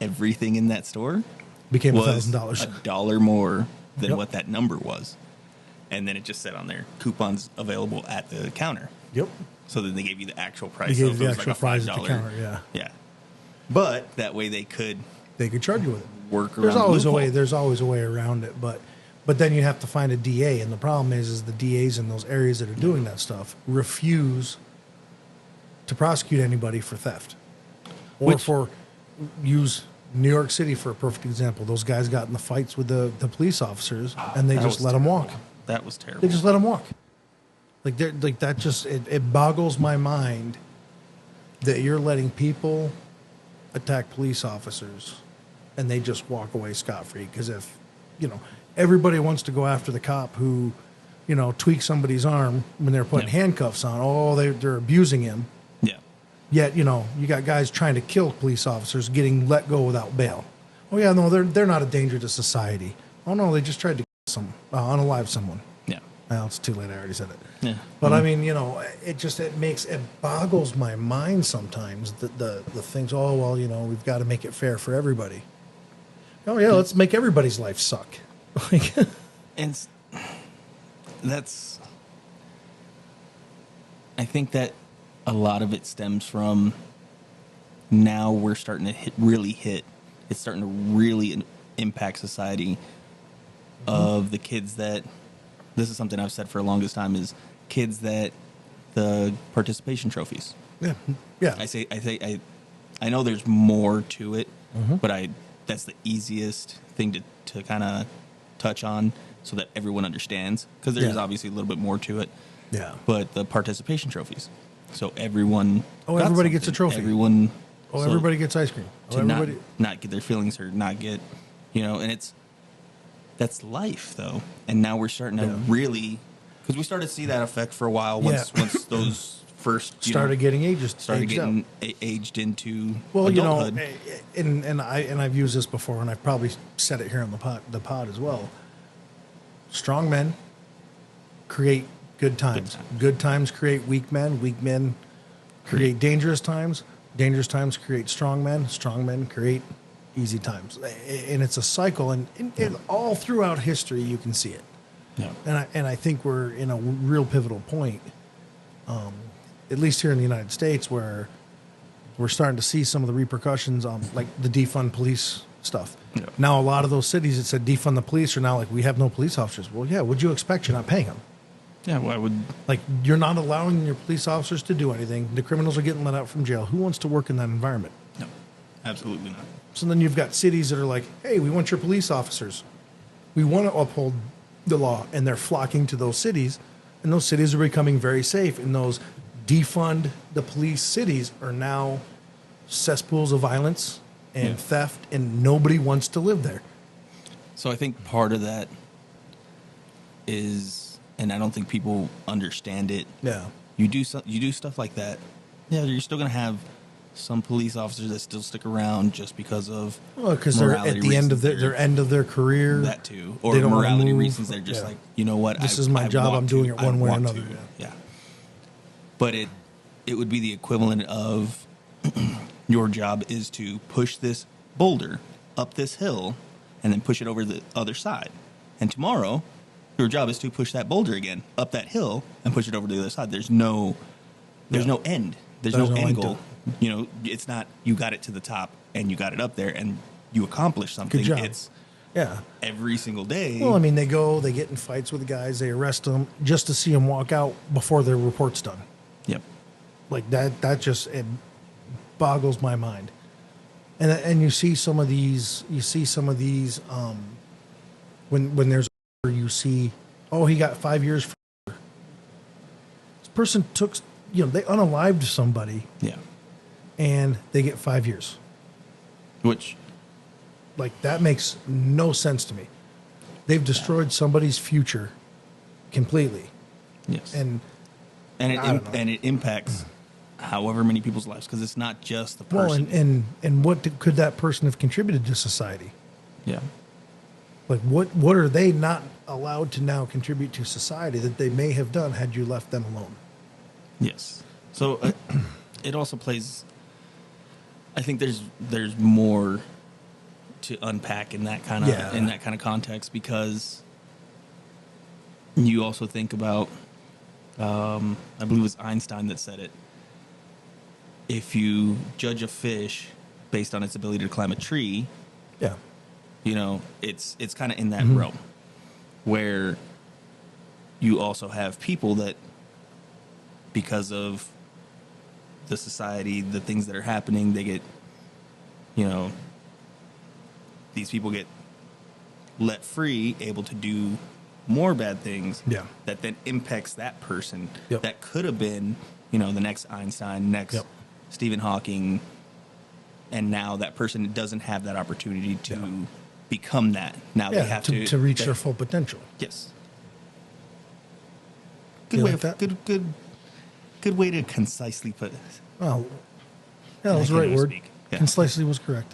everything in that store became was $1,000. $1 more than Yep. what that number was, and then it just said on there coupons available at the counter. Yep. So then they gave you the actual price. They So gave if the it was actual like a price $5. at the counter, yeah. Yeah. But that way they could charge you with it. work around. There's always the a way. loophole. There's always a way around it, but then you have to find a DA, and the problem is the DAs in those areas that are doing that stuff refuse to prosecute anybody for theft, or use New York City for a perfect example. Those guys got in the fights with the police officers, and they That just was let them walk. terrible. That was terrible. They just let them walk. Like that just it boggles my mind that you're letting people attack police officers and they just walk away scot-free. Because if, you know, everybody wants to go after the cop who, you know, tweaks somebody's arm when they're putting handcuffs on. Oh, they're abusing him. Yeah. Yet, you know, you got guys trying to kill police officers getting let go without bail. Oh yeah, no, they're not a danger to society. Oh no, they just tried to kill unalive someone. Yeah. Well, it's too late. I already said it. Yeah. But I mean, you know, it boggles my mind sometimes that the things. Oh well, you know, we've got to make it fair for everybody. Oh yeah, let's make everybody's life suck. And that's. I think that a lot of it stems from. Now we're starting to hit. It's starting to really impact society. Of the kids that. This is something I've said for the longest time is kids that the participation trophies. Yeah, yeah. I know there's more to it, but that's the easiest thing to kind of touch on so that everyone understands because there's obviously a little bit more to it. Yeah. But the participation trophies. So everyone. Oh, everybody gets a trophy. Everyone. Oh, everybody gets ice cream. Oh, to everybody not get their feelings hurt, not get, you know, and that's life though. And now we're starting to really Because we started to see that effect for a while once those first started getting aged aged into well, adulthood. and I've used this before, and I've probably said it here on the pod as well. Strong men create good times. Good times create weak men. Weak men create dangerous times. Dangerous times create strong men. Strong men create easy times. And it's a cycle, and all throughout history you can see it. Yeah. And I think we're in a real pivotal point, at least here in the United States, where we're starting to see some of the repercussions on like the defund police stuff. Yeah. Now, a lot of those cities that said defund the police are now like, we have no police officers. Well, yeah, what'd you expect? You're not paying them. Yeah, why would... Like, you're not allowing your police officers to do anything. The criminals are getting let out from jail. Who wants to work in that environment? No, absolutely not. So then you've got cities that are like, hey, we want your police officers. We want to uphold the law. And they're flocking to those cities. And those cities are becoming very safe. And those defund the police cities are now cesspools of violence and theft. And nobody wants to live there. So I think part of that is, and I don't think people understand it. Yeah. You do stuff like that. Yeah, you're still going to have some police officers that still stick around just because of because they're at the end of their end of their career. That too, or morality reasons. They're just like, you know what? This is my job. I'm doing it one way or another. Yeah. But it would be the equivalent of your job is to push this boulder up this hill and then push it over the other side. And tomorrow, your job is to push that boulder again up that hill and push it over to the other side. There's no end. There's no end goal. You know, it's not you got it to the top and you got it up there and you accomplished something. Good job. It's Yeah. every single day. Well, I mean, they get in fights with the guys, they arrest them just to see them walk out before their report's done. Yep. Like that just, it boggles my mind. And you see some of these, when there's, you see, oh, he got 5 years. This person took, they unalived somebody. Yeah. And they get 5 years. Which, like, that makes no sense to me. They've destroyed somebody's future completely. yes. And it impacts however many people's lives, because it's not just the person. well, and what could that person have contributed to society? Yeah. Like, what are they not allowed to now contribute to society that they may have done had you left them alone? Yes. So it also plays. I think there's more to unpack in that kind of context, because you also think about, I believe it was Einstein that said it. If you judge a fish based on its ability to climb a tree, Yeah. It's kind of in that realm where you also have people that, because of the society, the things that are happening, they get, these people get let free, able to do more bad things. Yeah. That then impacts that person. Yep. That could have been, the next Einstein, next Stephen Hawking, and now that person doesn't have that opportunity to become that. Now they have to reach their full potential. Yes. You like that? Good way to concisely put it. Well, that was the right word. Yeah. Concisely was correct.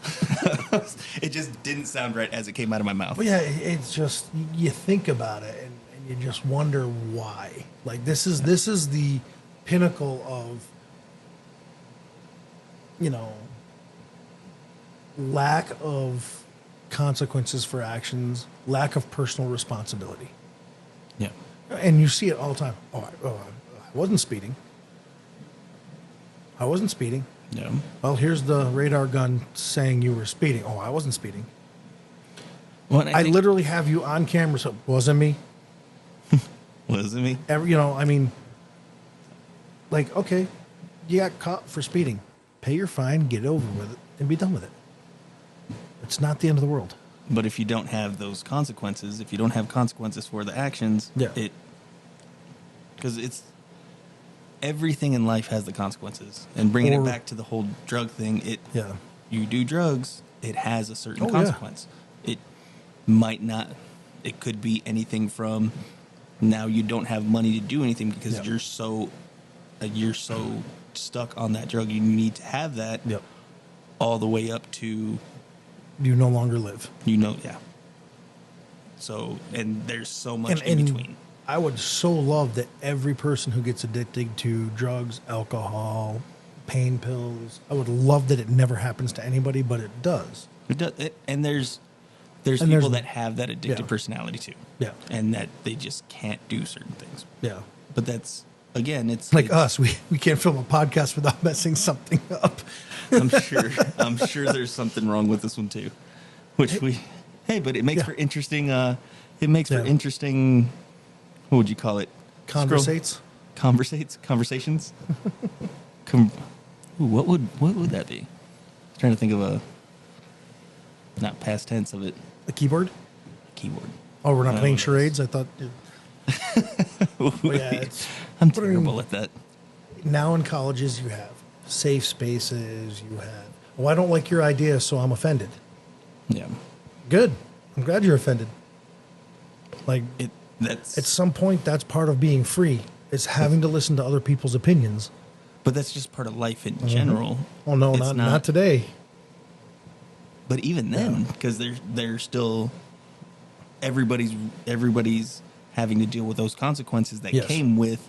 It just didn't sound right as it came out of my mouth. But yeah, it's just, you think about it and you just wonder why. Like, this is the pinnacle of, lack of consequences for actions, lack of personal responsibility. Yeah. And you see it all the time. I wasn't speeding. I wasn't speeding. Yeah. Well, here's the radar gun saying you were speeding. Oh, I wasn't speeding. Well, I literally have you on camera. So wasn't me. Wasn't me. Okay, you got caught for speeding. Pay your fine, get over with it, and be done with it. It's not the end of the world. But if you don't have those consequences, if you don't have consequences for the actions, because it's everything in life has the consequences. And bringing it back to the whole drug thing, you do drugs, it has a certain consequence. It might not. It could be anything from now you don't have money to do anything because Yep. you're so stuck on that drug. You need to have that Yep. all the way up to You no longer live. yeah. So, and there's so much in between. I would so love that every person who gets addicted to drugs, alcohol, pain pills, I would love that it never happens to anybody, but it does. It does, and there's And people there's- that have that addictive yeah. personality too. Yeah. And that they just can't do certain things. Yeah. But that's, again, it's Like it's- us, we can't film a podcast without messing something up. I'm sure there's something wrong with this one too. But it makes Yeah. for interesting, it makes for Yeah. interesting, what would you call it? Conversations? What would that be? Trying to think of not past tense of it. A keyboard? Keyboard. Oh, we're not No, playing that's- charades? I thought. it's- I'm But I mean- terrible at that. Now in colleges, you have safe spaces. You have, oh, I don't like your idea, so I'm offended. Yeah. Good. I'm glad you're offended. Like, That's at some point, that's part of being free. It's having to listen to other people's opinions. but that's just part of life in general. Oh no, It's not today. But even then, because they're still everybody's having to deal with those consequences that Yes. came with,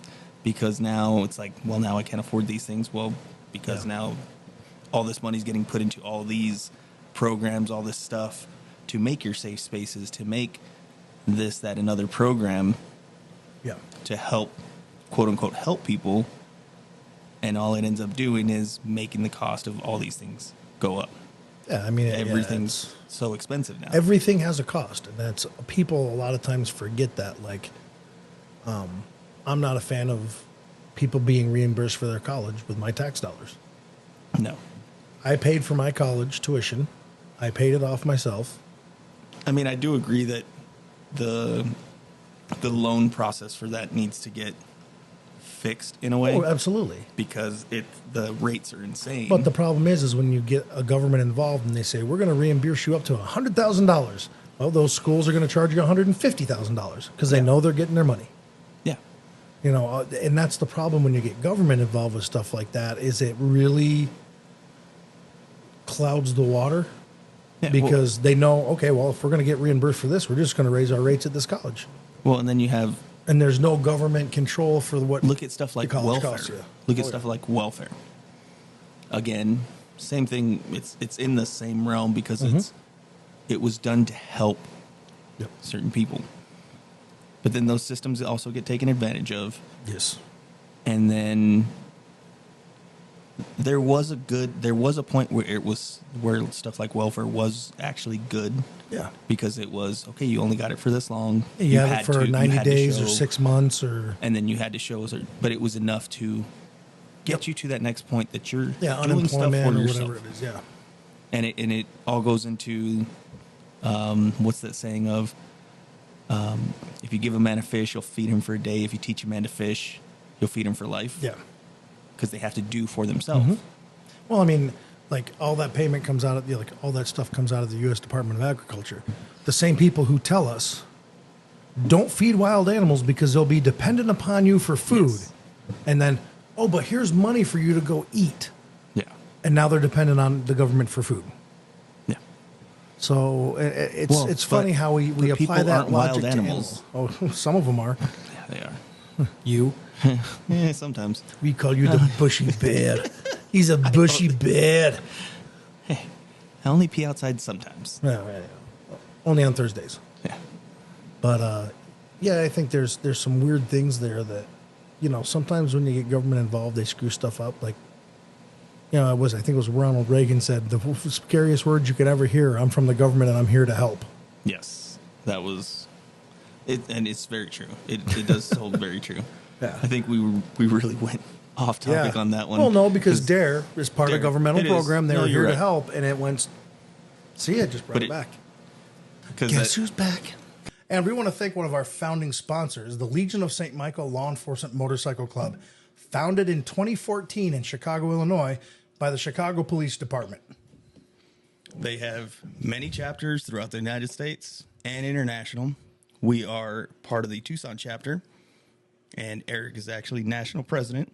because now it's like, well, now I can't afford these things. Well, because now all this money's getting put into all these programs, all this stuff to make your safe spaces, to make this, that, another program Yeah. to help, quote unquote, help people. And all it ends up doing is making the cost of all these things go up. Yeah, I mean, Everything's so expensive now. everything has a cost, and that's people a lot of times forget that. Like, I'm not a fan of people being reimbursed for their college with my tax dollars. No. I paid for my college tuition. I paid it off myself. I mean, I do agree that the loan process for that needs to get fixed in a way, Oh, absolutely. because the rates are insane. But the problem is when you get a government involved and they say, we're going to reimburse you up to $100,000. Well, those schools are going to charge you $150,000 because they know they're getting their money. yeah, You know, and that's the problem when you get government involved with stuff like that, is it really clouds the water yeah, because they know, okay, well, if we're going to get reimbursed for this, we're just going to raise our rates at this college. well, and then you have And there's no government control for what. look at stuff like the college welfare. costs you. Look at Oh, stuff yeah. like welfare. Again, same thing. It's in the same realm because it was done to help Yep. certain people, but then those systems also get taken advantage of. Yes. And then there was a point where stuff like welfare was actually good, Yeah. because it was okay. You only got it for this long. You have it for you 90 had to days or show- 6 months or. and then you had to show us, but it was enough to get you to that next point that you're Yeah, doing stuff unemployment for or yourself. whatever it is. Yeah. And it all goes into what's that saying of if you give a man a fish, you'll feed him for a day. If you teach a man to fish, you'll feed him for life. Yeah. Because they have to do for themselves. Well, I mean, like all that payment comes out of like all that stuff comes out of the U.S. Department of Agriculture. The same people who tell us don't feed wild animals because they'll be dependent upon you for food, Yes. and then but here's money for you to go eat, Yeah. and now they're dependent on the government for food. Yeah. So it's Well, it's funny but how we the apply people that aren't logic wild to animals. animals. Oh, some of them are. Yeah, they are. You. Yeah, sometimes. We call you the bushy bear. He's a bushy bear. Hey, I only pee outside sometimes. Yeah. Only on Thursdays. Yeah. But yeah, I think there's some weird things there that, sometimes when you get government involved, they screw stuff up. Like, I think it was Ronald Reagan said the scariest words you could ever hear. I'm from the government and I'm here to help. Yes, that was it, and it's very true. It does hold very true. Yeah. I think we really went off topic on that one. Well, no, because DARE is part of a DARE, governmental it is. program. They No, were you're here to right. help, and it went. See, I just brought But it back. because Guess who's back? And we want to thank one of our founding sponsors, the Legion of St. Michael Law Enforcement Motorcycle Club, founded in 2014 in Chicago, Illinois, by the Chicago Police Department. they have many chapters throughout the United States and international. we are part of the Tucson chapter, and Eric is actually national president,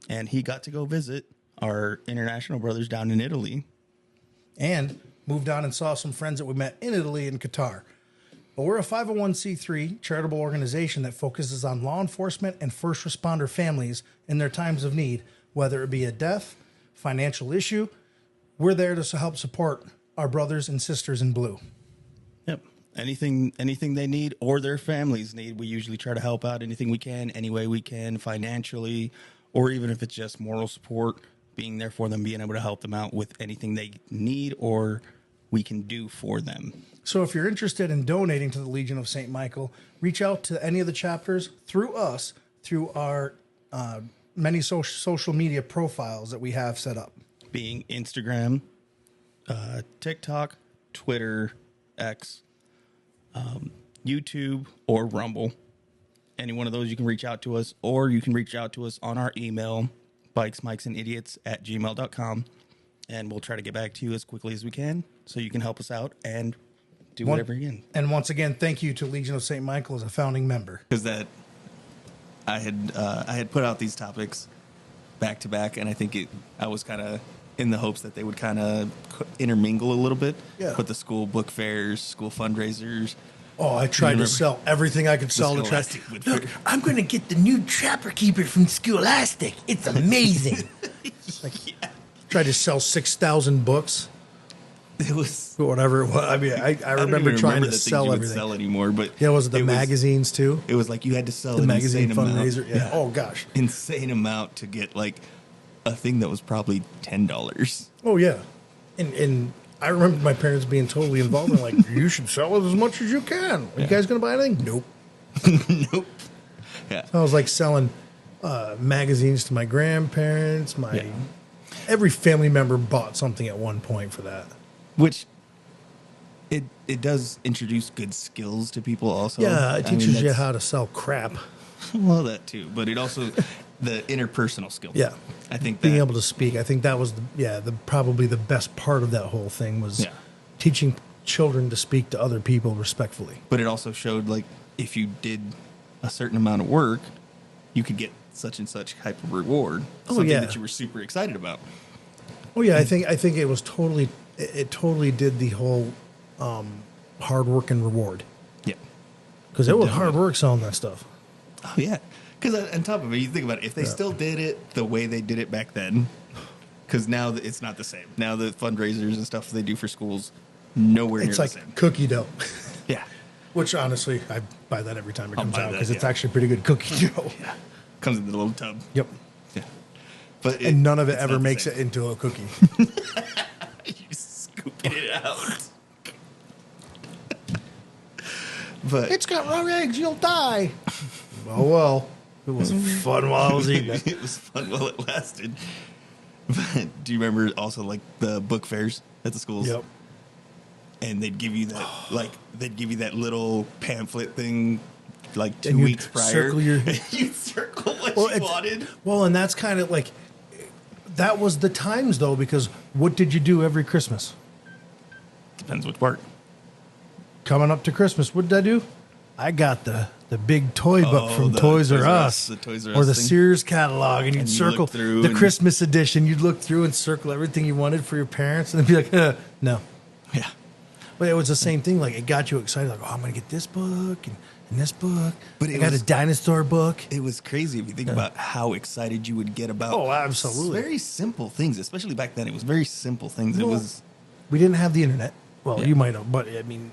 and he got to go visit our international brothers down in Italy. And moved on and saw some friends that we met in Italy and Qatar. But we're a 501c3 charitable organization that focuses on law enforcement and first responder families in their times of need, whether it be a death, financial issue. We're there to help support our brothers and sisters in blue. Yep. Anything they need or their families need, we usually try to help out anything we can, any way we can, financially, or even if it's just moral support, being there for them, being able to help them out with anything they need or we can do for them. So if you're interested in donating to the Legion of St. Michael, reach out to any of the chapters through us, through our many social media profiles that we have set up. Being Instagram, TikTok, Twitter, X, YouTube, or Rumble. Any one of those, you can reach out to us, or you can reach out to us on our email, bikesmikesandidiots@gmail.com, and we'll try to get back to you as quickly as we can so you can help us out and do whatever you can. And once again, thank you to Legion of St. Michael as a founding member. Because I had put out these topics back to back, and I think I was kind of in the hopes that they would kind of intermingle a little bit. Yeah. Put the school book fairs, school fundraisers. Oh, I tried to sell everything I could sell to try. Look, I'm going to get the new Trapper Keeper from Scholastic. It's amazing. Tried to sell 6,000 books. It was Whatever it was. I mean, I remember trying to sell everything. Sell anymore, but Yeah, was it the magazines too? It was like you had to sell The an magazine insane fundraiser. amount. Yeah. Oh gosh. Insane amount to get like a thing that was probably $10. Oh yeah. And I remember my parents being totally involved in like, you should sell it as much as you can. Are you guys gonna buy anything? Nope. Nope. Yeah. I was like selling magazines to my grandparents. Every family member bought something at one point for that. Which it does introduce good skills to people also. Yeah, it teaches you how to sell crap. Well, that too, but it also the interpersonal skills. Yeah, I think being able to speak. I think that was probably the best part of that whole thing was teaching children to speak to other people respectfully. But it also showed like if you did a certain amount of work, you could get such and such type of reward. Something that you were super excited about. Oh yeah, I think it was totally. It totally did the whole hard work and reward. Yeah, because it was hard work selling that stuff. Oh yeah, because on top of it, you think about it, if they still did it the way they did it back then, because now it's not the same. Now the fundraisers and stuff they do for schools, nowhere near the same. It's like cookie dough. Yeah, which honestly, I buy that every time it comes out because it's yeah. actually pretty good cookie dough. Yeah, comes in the little tub. Yep. Yeah, but and none of it ever makes it into a cookie. You scooping it out. But it's got raw eggs. You'll die. Well, it was fun while I was eating it. It was fun while it lasted. But do you remember also like the book fairs at the schools? Yep. And they'd give you that little pamphlet thing like 2 and weeks prior. You'd circle what you wanted. Well, and that's kind of like that was the times though, because what did you do every Christmas? Depends which part. Coming up to Christmas, what did I do? I got the big toy book from Toys R Us. The Toys R Us or the thing. Sears catalog, and you'd circle through the Christmas edition. You'd look through and circle everything you wanted for your parents, and they'd be like, no. Yeah. But it was the same thing. Like, it got you excited. Like, oh, I'm going to get this book and this book. But I got a dinosaur book. It was crazy if you think about how excited you would get about absolutely. very simple things, especially back then. It was very simple things. We didn't have the internet. Well, you might have, but I mean,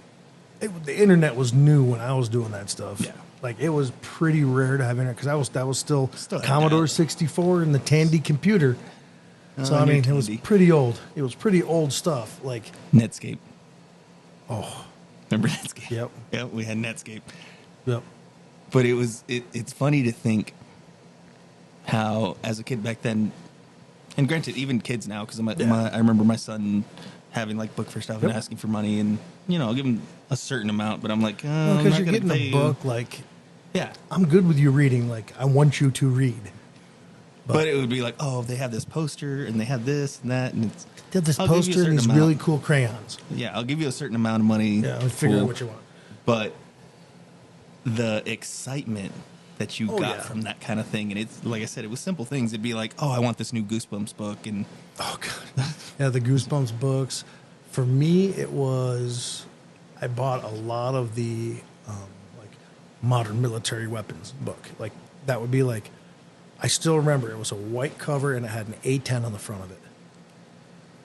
the internet was new when I was doing that stuff. Yeah. Like, it was pretty rare to have internet because that was still had Commodore that. 64 and the Tandy computer. So, I mean, it was pretty old. It was pretty old stuff. Like Netscape. Oh. Remember Netscape? Yep. Yep, we had Netscape. Yep. But it's funny to think how, as a kid back then, and granted, even kids now, because I remember my son having like book for stuff and asking for money, and I'll give him a certain amount, but I'm like, because you're getting a book, like, yeah, I'm good with you reading, like, I want you to read. But it would be like, oh, they have this poster and they have this and that, and it's they have this poster and these really cool crayons. Yeah, I'll give you a certain amount of money. Yeah, I'll figure out what you want. But the excitement that you got from that kind of thing. And it's like I said, it was simple things. It'd be like, oh, I want this new Goosebumps book, and Oh god, yeah, the Goosebumps books. For me, it was I bought a lot of the like modern military weapons book. Like that would be like I still remember it was a white cover and it had an A10 on the front of it.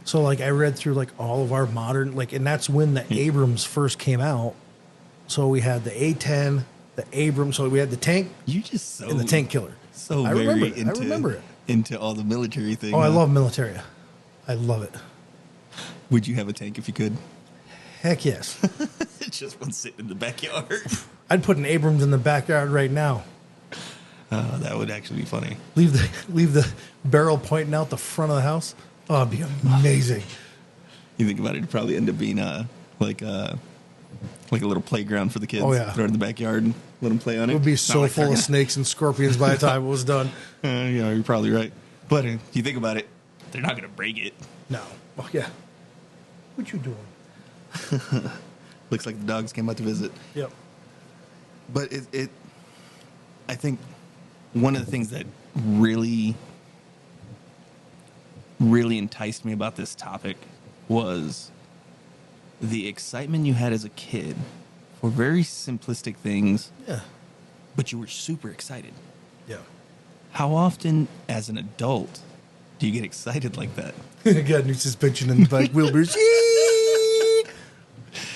So like I read through like all of our modern and that's when the Abrams first came out. So we had the A10, the Abrams. So we had the tank you just so and the tank killer. so I very remember it. into I remember it. into all the military things. Oh, I love military. I love it. Would you have a tank if you could? Heck yes. Just one sitting in the backyard. I'd put an Abrams in the backyard right now. That would actually be funny. Leave the barrel pointing out the front of the house. Oh, it'd be amazing. You think about it, it'd probably end up being like a little playground for the kids. Oh, yeah. Throw it in the backyard and let them play on it. It would be Not so like full they're of snakes and scorpions by the time it was done. Yeah, you're probably right. But if you think about it, they're not going to break it. No. Oh, yeah. What you doing? Looks like the dogs came out to visit. Yep. But I think one of the things that really, really enticed me about this topic was the excitement you had as a kid for very simplistic things, Yeah. but you were super excited. Yeah. How often, as an adult, do you get excited like that? Got new suspension in the back wheelbars.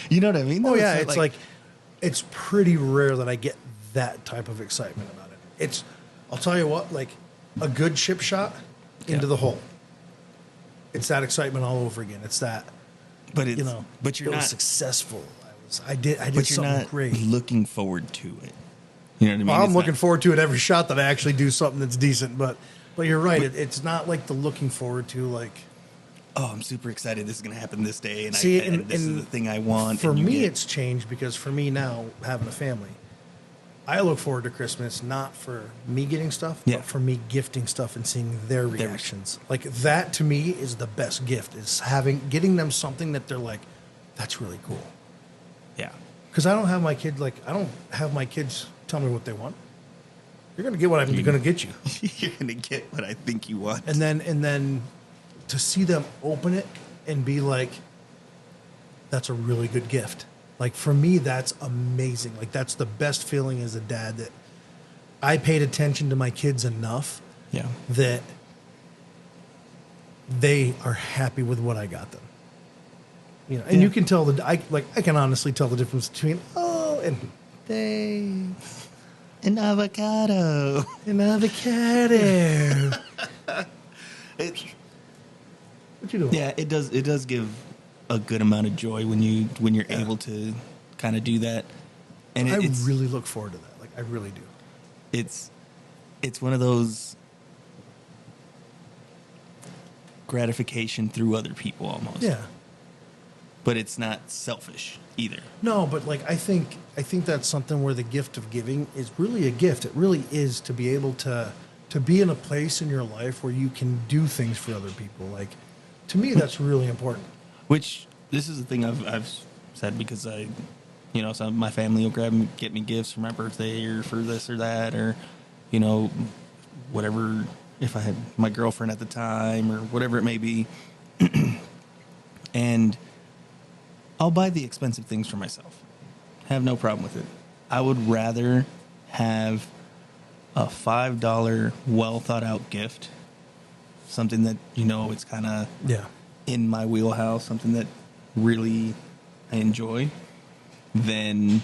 You know what I mean? Oh though? yeah, not it's like it's pretty rare that I get that type of excitement about it. I'll tell you what, like a good chip shot into Yeah. the hole. It's that excitement all over again. It's that, but it's, you know, but you're it was not successful. I did but you're something not great. looking forward to it. You know what I mean? Well, I'm It's looking not- forward to it every shot that I actually do something that's decent. But you're right. It's not like the looking forward to like. Oh, I'm super excited. This is going to happen this day, and, See, and this is the thing I want. For and you me, get- it's changed because for me now, having a family, I look forward to Christmas not for me getting stuff, Yeah. but for me gifting stuff and seeing their reactions. Like that to me is the best gift, is getting them something that they're like, that's really cool. yeah. Because I don't have my kids tell me what they want. You're going to get what I'm going to get you. You're going to get what I think you want. And then to see them open it and be like, that's a really good gift. Like for me, that's amazing. Like that's the best feeling as a dad, that I paid attention to my kids enough yeah. that they are happy with what I got them. You know, and you can tell I can honestly tell the difference between and thanks. An avocado. An avocado. What you doing? Yeah, it does give a good amount of joy when you're able to kind of do that. And I it's really look forward to that. Like I really do. it's one of those gratification through other people almost. Yeah. But it's not selfish either. No, but like I think that's something where the gift of giving is really a gift. It really is to be able to be in a place in your life where you can do things for other people. Like to me, that's really important. Which this is the thing I've said, because some of my family will get me gifts for my birthday or for this or that, or whatever, if I had my girlfriend at the time or whatever it may be. And I'll buy the expensive things for myself. Have no problem with it. I would rather have a $5 well thought out gift, something that it's kind of in my wheelhouse, something that really I enjoy, than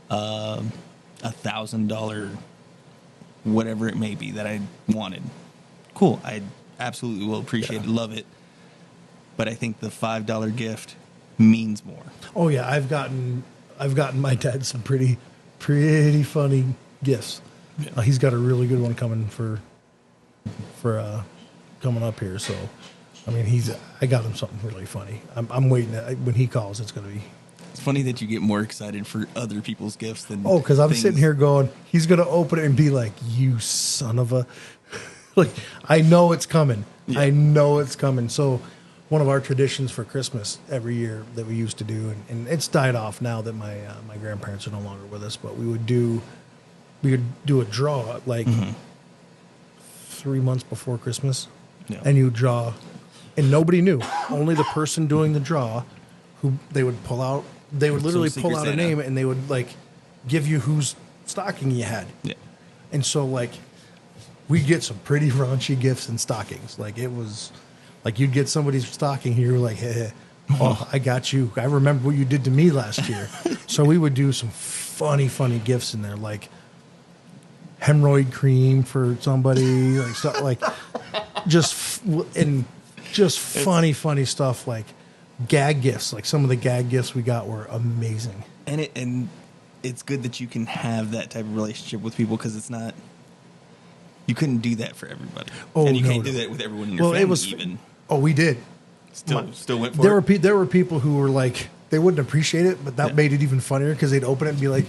$1,000 whatever it may be that I wanted. Cool, I absolutely will appreciate it, love it, but I think the $5 gift means more. Oh yeah, I've gotten my dad some pretty funny gifts. Yeah. He's got a really good one coming for coming up here. So, I mean, I got him something really funny. I'm waiting. When he calls, it's going to be. It's funny that you get more excited for other people's gifts than Oh, because I'm things. sitting here going, he's going to open it and be like, "You son of a," like I know it's coming. Yeah. I know it's coming. So, one of our traditions for Christmas every year that we used to do, and it's died off now that my grandparents are no longer with us. But we would do a draw like 3 months before Christmas, and you would draw, and nobody knew. Only the person doing the draw, who they would pull out. They would literally pull out a name, and they would like give you whose stocking you had. Yeah. And so like we'd get some pretty raunchy gifts and stockings. Like it was like you'd get somebody's stocking here, like, hey, oh, I got you. I remember what you did to me last year. So we would do some funny gifts in there, like hemorrhoid cream for somebody, like so, like just funny stuff, like gag gifts. Like some of the gag gifts we got were amazing. And it's good that you can have that type of relationship with people, because it's not. You couldn't do that for everybody, and you can't do that with everyone in your family. Even. Oh, we did. Still went for it. There were people who were like, they wouldn't appreciate it, but that made it even funnier because they'd open it and be like,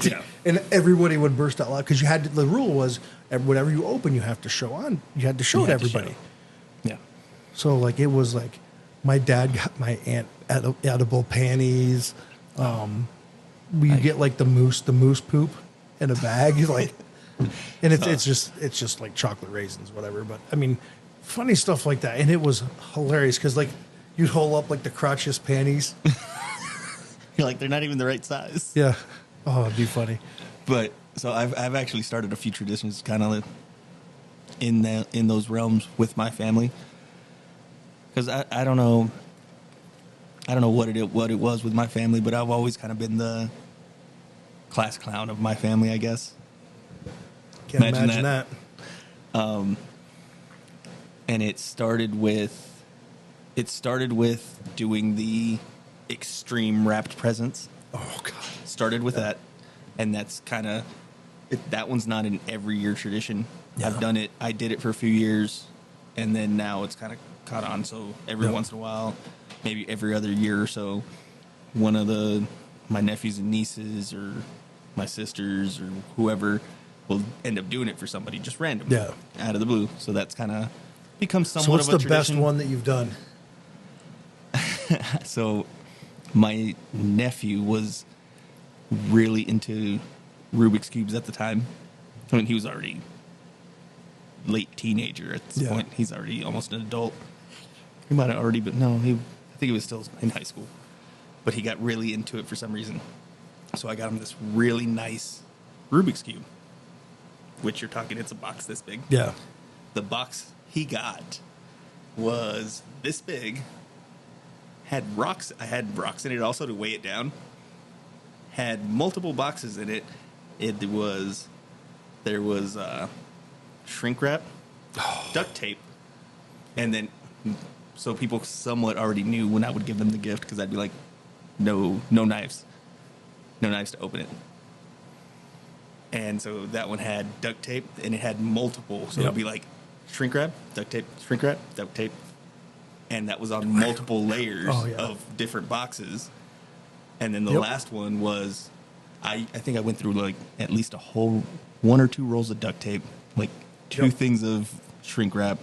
yeah. And everybody would burst out loud because you had to, the rule was whatever you open, you have to show on. You had to show it everybody. Yeah. So like it was like, my dad got my aunt edible panties. We get like the moose poop in a bag, like, and it's just like chocolate raisins, whatever. But I mean, funny stuff like that, and it was hilarious because like you'd hold up like the crotchless panties. You're like, they're not even the right size. Yeah. Oh, it'd be funny. But so I've actually started a few traditions kind of in those realms with my family, because I don't know what it was with my family, but I've always kind of been the class clown of my family, I guess. Can't imagine that. And it started with doing the extreme wrapped presents. Oh God! Started with that, and that's kind of that one's not an every year tradition. Yeah. I did it for a few years, and then now it's kind of caught on. So every once in a while, maybe every other year or so, one of my nephews and nieces or my sisters or whoever will end up doing it for somebody just random, out of the blue. So that's kind of become somewhat of a tradition. So what's the best one that you've done? So my nephew was really into Rubik's Cubes at the time. I mean, he was already late teenager at this point. He's already almost an adult. He might have already, but no, I think he was still in high school. But he got really into it for some reason. So I got him this really nice Rubik's Cube, which you're talking, it's a box this big. Yeah. The box he got was this big. Had rocks. I had rocks in it also to weigh it down. Had multiple boxes in it. There was shrink wrap, duct tape, and then so people somewhat already knew when I would give them the gift, because I'd be like, no knives to open it. And so that one had duct tape, and it had multiple. So it'd be like shrink wrap, duct tape, shrink wrap, duct tape. And that was on multiple layers of different boxes. And then the last one was, I think I went through like at least a whole 1 or 2 rolls of duct tape, like 2 things of shrink wrap,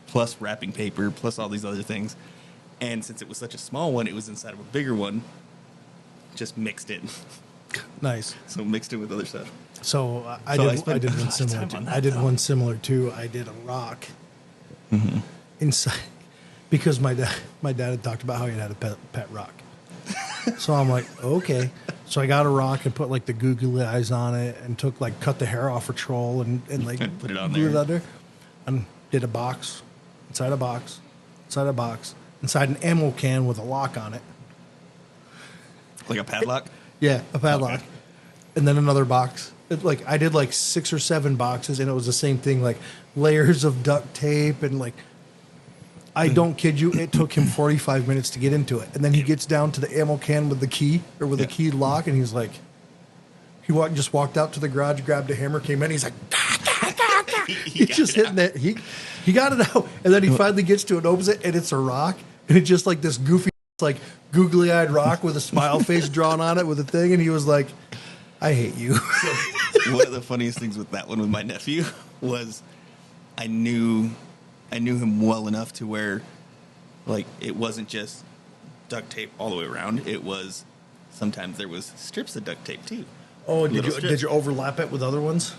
plus wrapping paper, plus all these other things. And since it was such a small one, it was inside of a bigger one, just mixed it. Nice. So mixed it with other stuff. So I did one similar too. I did one similar too. I did a rock inside, because my dad had talked about how he had a pet rock. So I'm like, okay. So I got a rock and put like the googly eyes on it, and cut the hair off a troll and like put it on glued there. it on there, and did a box inside a box inside a box inside an ammo can with a lock on it. Like a padlock? Yeah, a padlock. Okay. And then another box. I did like 6 or 7 boxes, and it was the same thing, like layers of duct tape, and like, I don't kid you, it took him 45 minutes to get into it. And then he gets down to the ammo can with the key, or with the key lock, and he's like, just walked out to the garage, grabbed a hammer, came in, he's like, he's just hitting that. He got it out, and then he finally gets to it, opens it, and it's a rock, and it's just like this goofy, like googly-eyed rock with a smile face drawn on it with a thing, and he was like, I hate you. So, one of the funniest things with that one with my nephew was I knew I knew him well enough to where, like, it wasn't just duct tape all the way around. It was sometimes there was strips of duct tape too. Oh, Little did strips. you overlap it with other ones?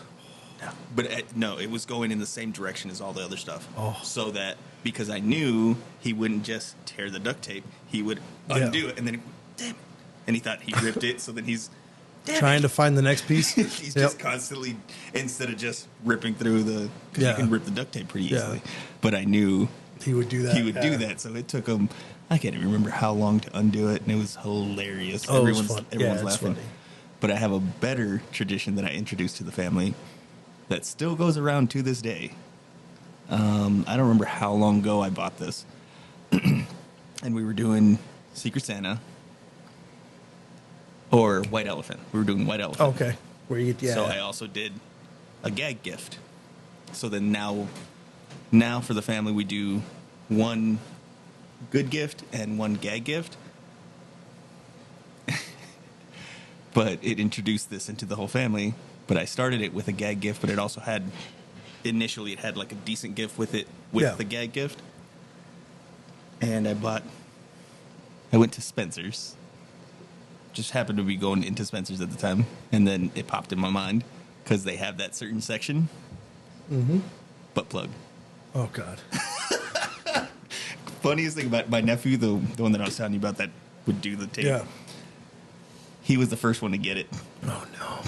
No, but no, it was going in the same direction as all the other stuff. Oh. So that because I knew he wouldn't just tear the duct tape, he would undo it, and then damn it, and he thought he ripped it. So then he's Trying to find the next piece. he's just constantly, instead of just ripping through the, because you can rip the duct tape pretty easily. Yeah. But I knew He would do that. he would do that. So it took him, I can't even remember how long to undo it, and it was hilarious. Oh, it was fun. Everyone's Yeah, it's laughing. funny. But I have a better tradition that I introduced to the family that still goes around to this day. I don't remember how long ago I bought this. And we were doing Secret Santa or White Elephant. We were doing White Elephant. Okay. Where you get So I also did a gag gift. So then now for the family, we do one good gift and one gag gift. But it introduced this into the whole family. But I started it with a gag gift, but it also had, initially it had like a decent gift with it, with the gag gift. And I went to Spencer's. Just happened to be going into Spencer's at the time. And then it popped in my mind because they have that certain section. Mm-hmm. Butt plug. Oh, God. Funniest thing about my nephew, the one that I was telling you about that would do the tape. Yeah. He was the first one to get it. Oh, no.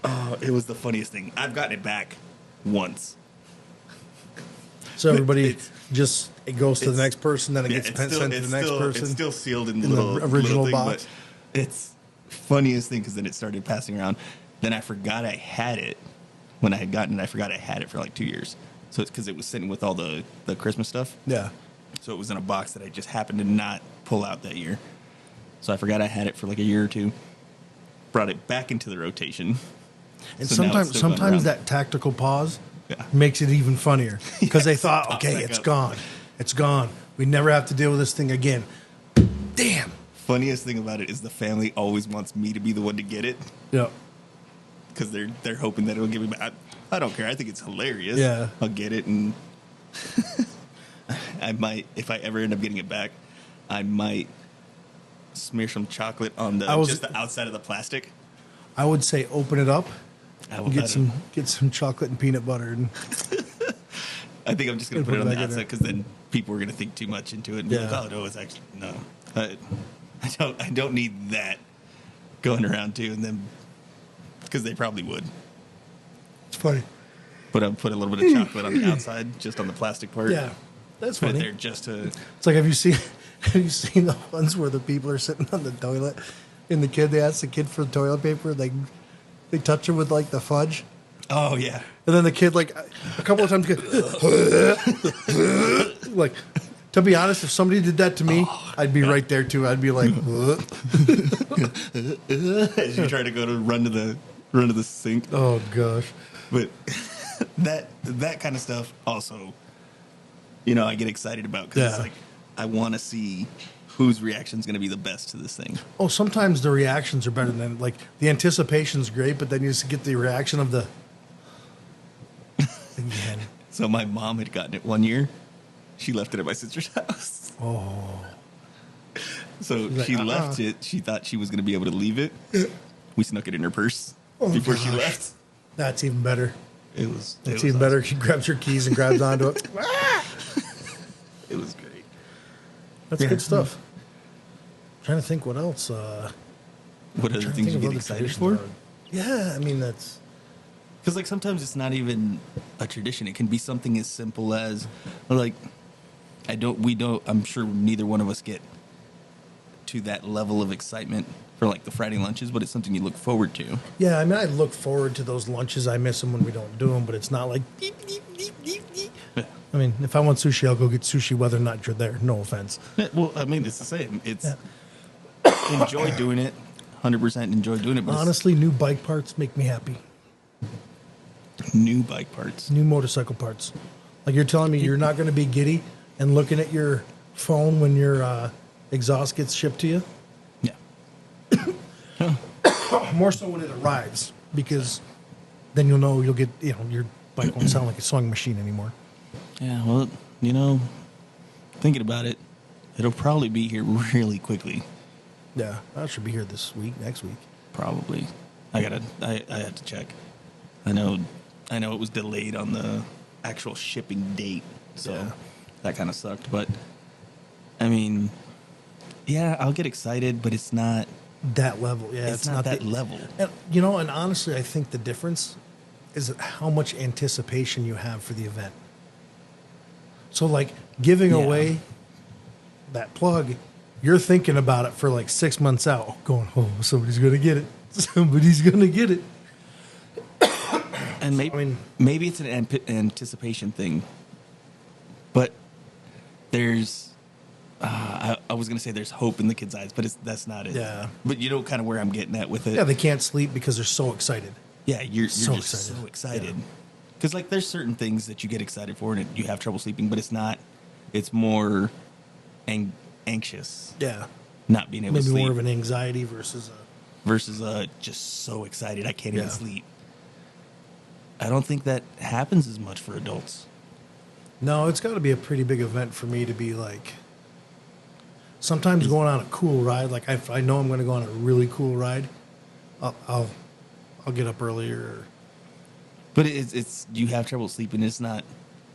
Oh, it was the funniest thing. I've gotten it back once. So everybody It's- it goes to the it's- next person, then it gets sent to the next person. It's still sealed in the in the little original little thing, box. But it's funniest thing because then it started passing around. Then I forgot I had it when I had gotten it. I forgot I had it for like 2 years. So it's because it was sitting with all the Christmas stuff. Yeah. So it was in a box that I just happened to not pull out that year. So I forgot I had it for like a year or two. Brought it back into the rotation. And So now it's still going sometimes around. that tactical pause Yeah. makes it even funnier because they Yes, thought, pops okay, back it's up. gone. It's gone. We never have to deal with this thing again. Damn. Funniest thing about it is the family always wants me to be the one to get it Yeah. because they're hoping that it'll give me back. I don't care. I think it's hilarious. Yeah. I'll get it, and I might, if I ever end up getting it back, I might smear some chocolate on just the outside of the plastic. I would say open it up. I will And let it. get some chocolate and peanut butter. And I think I'm just gonna Gonna put it put on it the back in outside there. because then people are gonna think too much into it and be like, Yeah. "Oh no, it's actually no." I don't need that going around too, and then because they probably would. it's funny. But I'll put a little bit of chocolate on the outside, just on the plastic part. Yeah. That's Put it funny. there just to. It's like, have you seen the ones where the people are sitting on the toilet and they ask the kid for toilet paper, they touch him with like the fudge. Oh yeah. And then the kid, like, a couple of times, like, to be honest, if somebody did that to me, I'd be right there too. I'd be like, As you try to go to run to the sink. oh gosh. But that kind of stuff also, I get excited about because it's Yeah. like I want to see whose reaction is going to be the best to this thing. Oh, sometimes the reactions are better than, like, the anticipation's great, but then you just get the reaction of the. Again. So my mom had gotten it one year. She left it at my sister's house. Oh. So like, she left it. She thought she was going to be able to leave it. We snuck it in her purse before she gosh. left. That's even better. It was. That's even better. She grabs her keys and grabs onto it. It was great. That's Yeah. good stuff. Trying to think what else. What other things you get excited for? Yeah, I mean, that's. Because like sometimes it's not even a tradition. It can be something as simple as like I'm sure neither one of us get to that level of excitement for like the Friday lunches, but it's something you look forward to. Yeah, I mean, I look forward to those lunches. I miss them when we don't do them, but it's not like. Deep, deep, deep, deep, deep. Yeah. I mean, if I want sushi, I'll go get sushi whether or not you're there. No offense. Well, I mean, it's the same. It's enjoy doing it, 100% enjoy doing it. But Honestly, new bike parts make me happy. it's new bike parts. New motorcycle parts. Like you're telling me you're not going to be giddy and looking at your phone when your exhaust gets shipped to you? Yeah. More so when it arrives, because then you'll know you'll get, your bike won't sound like a sewing machine anymore. Yeah, well, you know, thinking about it, it'll probably be here really quickly. Yeah, I should be here this week, next week. Probably. I had to check. I know it was delayed on the actual shipping date, so Yeah. that kind of sucked. But I mean, yeah, I'll get excited, but it's not. That level, yeah, It's not that the- level. And, you know, and honestly, I think the difference is how much anticipation you have for the event. So, like giving Yeah. away that plug, you're thinking about it for like 6 months out, going, "Oh, somebody's gonna get it. Somebody's gonna get it." And maybe, I mean- maybe it's an anticipation thing, but there's. I was gonna say there's hope in the kids' eyes, but that's not it. Yeah. But you know, kind of where I'm getting at with it. Yeah, they can't sleep because they're so excited. Yeah, you're So just excited. so excited. Yeah. Because like there's certain things that you get excited for and you have trouble sleeping, but it's not. It's more anxious, Yeah, not being able maybe to sleep more of an anxiety versus a. versus just so excited I can't even Yeah. sleep. I don't think that happens as much for adults. No, it's got to be a pretty big event for me to be like. Sometimes going on a cool ride, like if I know I'm going to go on a really cool ride, I'll get up earlier. But it's you have trouble sleeping. It's not,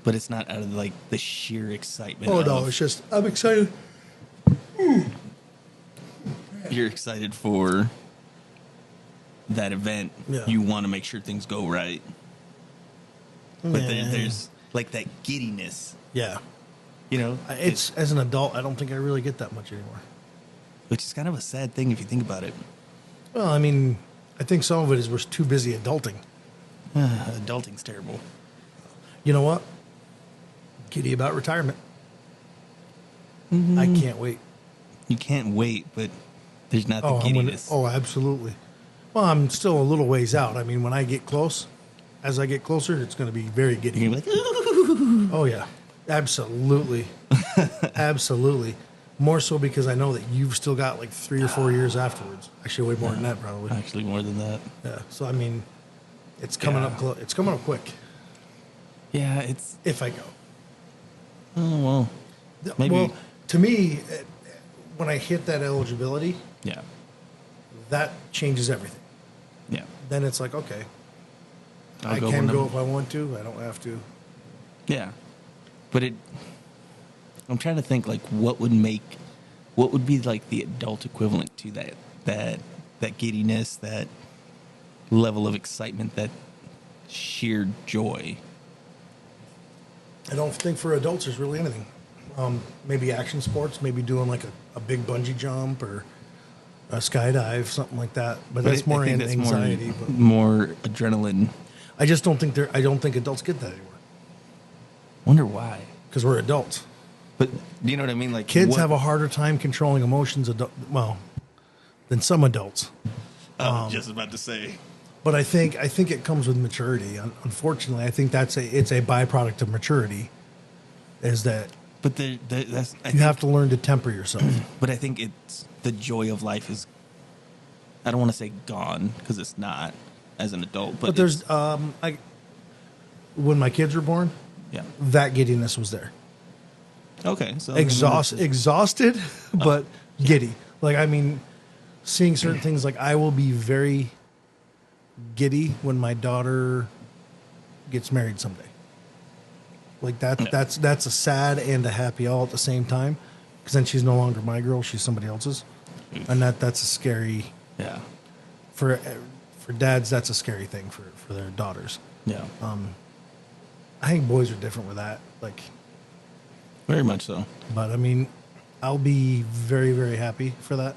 but it's not out of like the sheer excitement. Oh no, of- it's just I'm excited. You're excited for that event. Yeah. You want to make sure things go right. But Yeah. there's like that giddiness, Yeah, you know? it's as an adult, I don't think I really get that much anymore. Which is kind of a sad thing if you think about it. Well, I mean, I think some of it is we're too busy adulting. Adulting's terrible. You know what? Giddy about retirement. I can't wait. You can't wait, but there's not the I'm gonna- giddiness. oh, absolutely. Well, I'm still a little ways out. I mean, when I get close, as I get closer, it's going to be very giddy. You're gonna be like, Oh yeah, absolutely, absolutely. More so because I know that you've still got like 3 or 4 years afterwards. Actually, way more than that, probably. actually more than that. Yeah. So I mean, it's coming Yeah. up. It's coming up quick. Yeah, it's If I go. oh well. Maybe. Well, to me, when I hit that eligibility, Yeah. that changes everything. Yeah. Then it's like, okay, I'll I go can when go I'm- if I want to. I don't have to. Yeah. But I'm trying to think like what would be like the adult equivalent to that giddiness, that level of excitement, that sheer joy. I don't think for adults there's really anything. Maybe action sports, maybe doing like a big bungee jump or a skydive, something like that. But that's I more think that's anxiety. But more adrenaline. I just don't think I don't think adults get that anymore Wonder why. because we're adults. But do you know what I mean? Like Kids what- have a harder time controlling emotions. Than some adults. I was just about to say. But I think it comes with maturity. Unfortunately, I think it's a byproduct of maturity. Is that But that's you have to learn to temper yourself. But I think it's the joy of life is. I don't want to say gone because it's not as an adult. But But there's it's- when my kids were born, yeah. that giddiness was there. Okay, so Exhausted, but giddy. Like, I mean, seeing certain things, like I will be very giddy when my daughter gets married someday. Like Yeah. that's a sad and a happy all at the same time, because then she's no longer my girl; she's somebody else's, and that's a scary Yeah, for dads. That's a scary thing for their daughters. yeah, I think boys are different with that. Like, very much so. but I mean, I'll be very, very happy for that.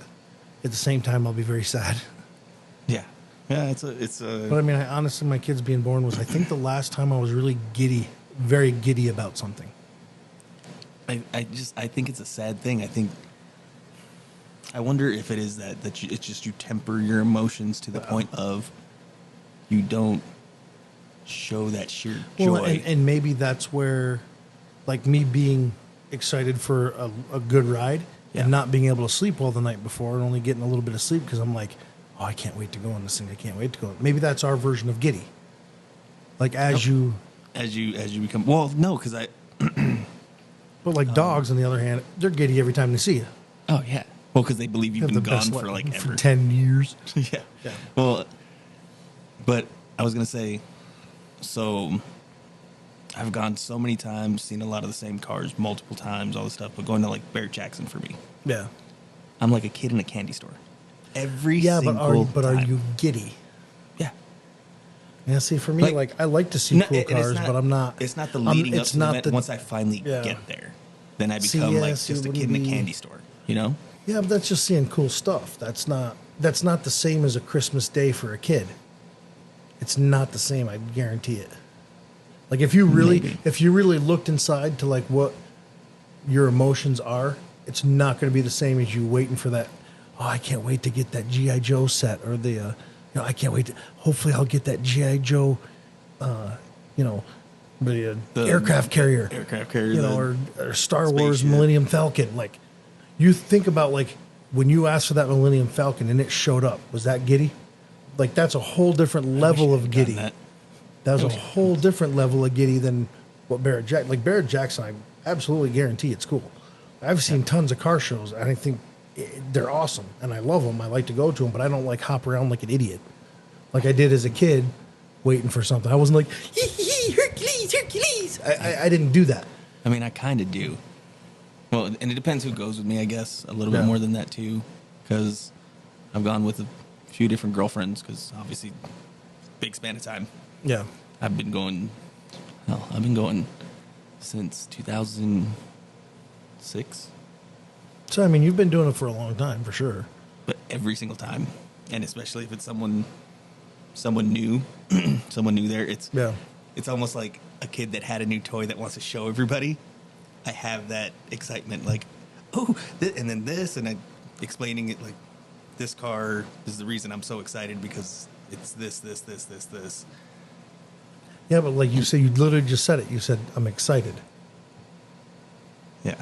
At the same time, I'll be very sad. Yeah, yeah. It's But I mean, honestly, my kids being born was, I think, the last time I was really giddy, very giddy about something. I think it's a sad thing. I wonder if it is that it's just you temper your emotions to the point of you don't show that sheer joy. Well, and maybe that's where, like me being excited for a good ride Yeah. and not being able to sleep well the night before and only getting a little bit of sleep because I'm like, oh, I can't wait to go on this thing. I can't wait to go. Maybe that's our version of giddy. Like as you, as you become, well, no, because But like dogs, on the other hand, they're giddy every time they see you. Oh yeah. Well, because they believe you've Have been the gone best for life like for ever. 10 years. Yeah. Yeah. Well, but I was gonna say, so I've gone so many times, seen a lot of the same cars multiple times, all this stuff. But going to like Barrett Jackson for me, Yeah. I'm like a kid in a candy store. Every Yeah, single but are time. you giddy? Yeah. Yeah, see, for me, like I like to see No, cool and it's cars, not- but I'm not. It's not the leading up it's to the not event. Once I finally Yeah. get there, then I See, become yeah, like see, just a it kid in a wouldn't be- candy store. You know? Yeah, but that's just seeing cool stuff. That's not the same as a Christmas day for a kid. It's not the same, I guarantee it. Like if you really looked inside to like what your emotions are, it's not going to be the same as you waiting for that. Oh, I can't wait to get that GI Joe set, or the I can't wait to. Hopefully, I'll get that GI Joe, the aircraft carrier, or Star Wars spaceship. Millennium Falcon. Like, you think about like when you asked for that Millennium Falcon and it showed up. Was that giddy? Like that's a whole different level of giddy. That. That was a whole different level of giddy than what Barrett Jackson. Like Barrett Jackson, I absolutely guarantee it's cool. I've seen tons of car shows, and I think they're awesome, and I love them. I like to go to them, but I don't like hop around like an idiot, like I did as a kid, waiting for something. I wasn't like Hercules, Hercules. I didn't do that. I mean, I kind of do. Well, and it depends who goes with me, I guess. A little bit Yeah. more than that, too. Because I've gone with a few different girlfriends, because obviously, big span of time. Yeah, I've been going since 2006. so I mean, you've been doing it for a long time, for sure. But every single time. And especially if it's someone new, someone new there, it's almost like a kid that had a new toy that wants to show everybody. I have that excitement, like, oh, and then this, and I explaining it like, this car is the reason I'm so excited because it's this. Yeah, but like you say, you literally just said it. You said, "I'm excited." Yeah.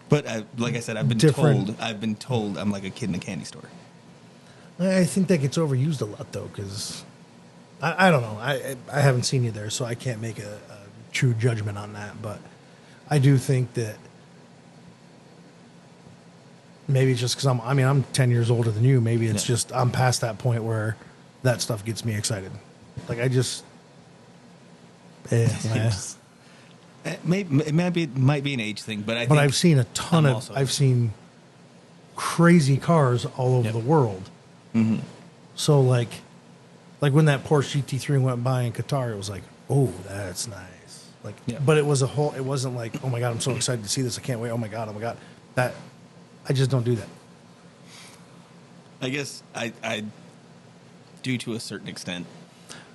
But like I said, I've been told I'm like a kid in a candy store. I think that gets overused a lot, though, because I don't know. I haven't seen you there, so I can't make a true judgment on that. But I do think that maybe it's just because I'm 10 years older than you. Maybe it's just I'm past that point where that stuff gets me excited. Like I just, It might be an age thing, but but I've seen a ton I'm of I've seen crazy cars all over the world. Mm-hmm. So like when that Porsche GT3 went by in Qatar, it was like, oh, that's nice. Like, but it wasn't like, oh my God, I'm so excited to see this. I can't wait. Oh my God. That I just don't do that. I guess I do to a certain extent,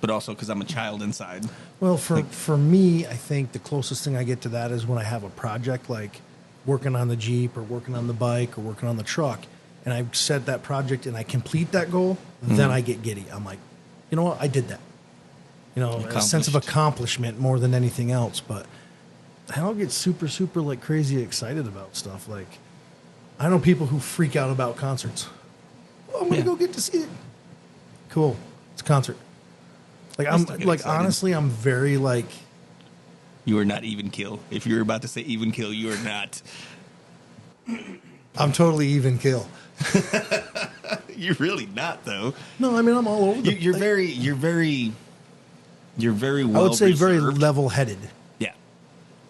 but also because I'm a child inside. Well, for me, I think the closest thing I get to that is when I have a project like working on the Jeep or working on the bike or working on the truck, and I set that project and I complete that goal, then I get giddy. I'm like, you know what? I did that. You know, a sense of accomplishment more than anything else. But I don't get super, super like crazy excited about stuff. Like, I know people who freak out about concerts. Oh, I'm going to go get to see it. Cool. It's a concert. Like, I'm still get like, excited. honestly, I'm very like, You are not even kill. If you're about to say even kill, you are not. I'm totally even kill. You're really not, though. No, I mean, I'm all over the You're very well. I would say very reserved. level-headed Yeah,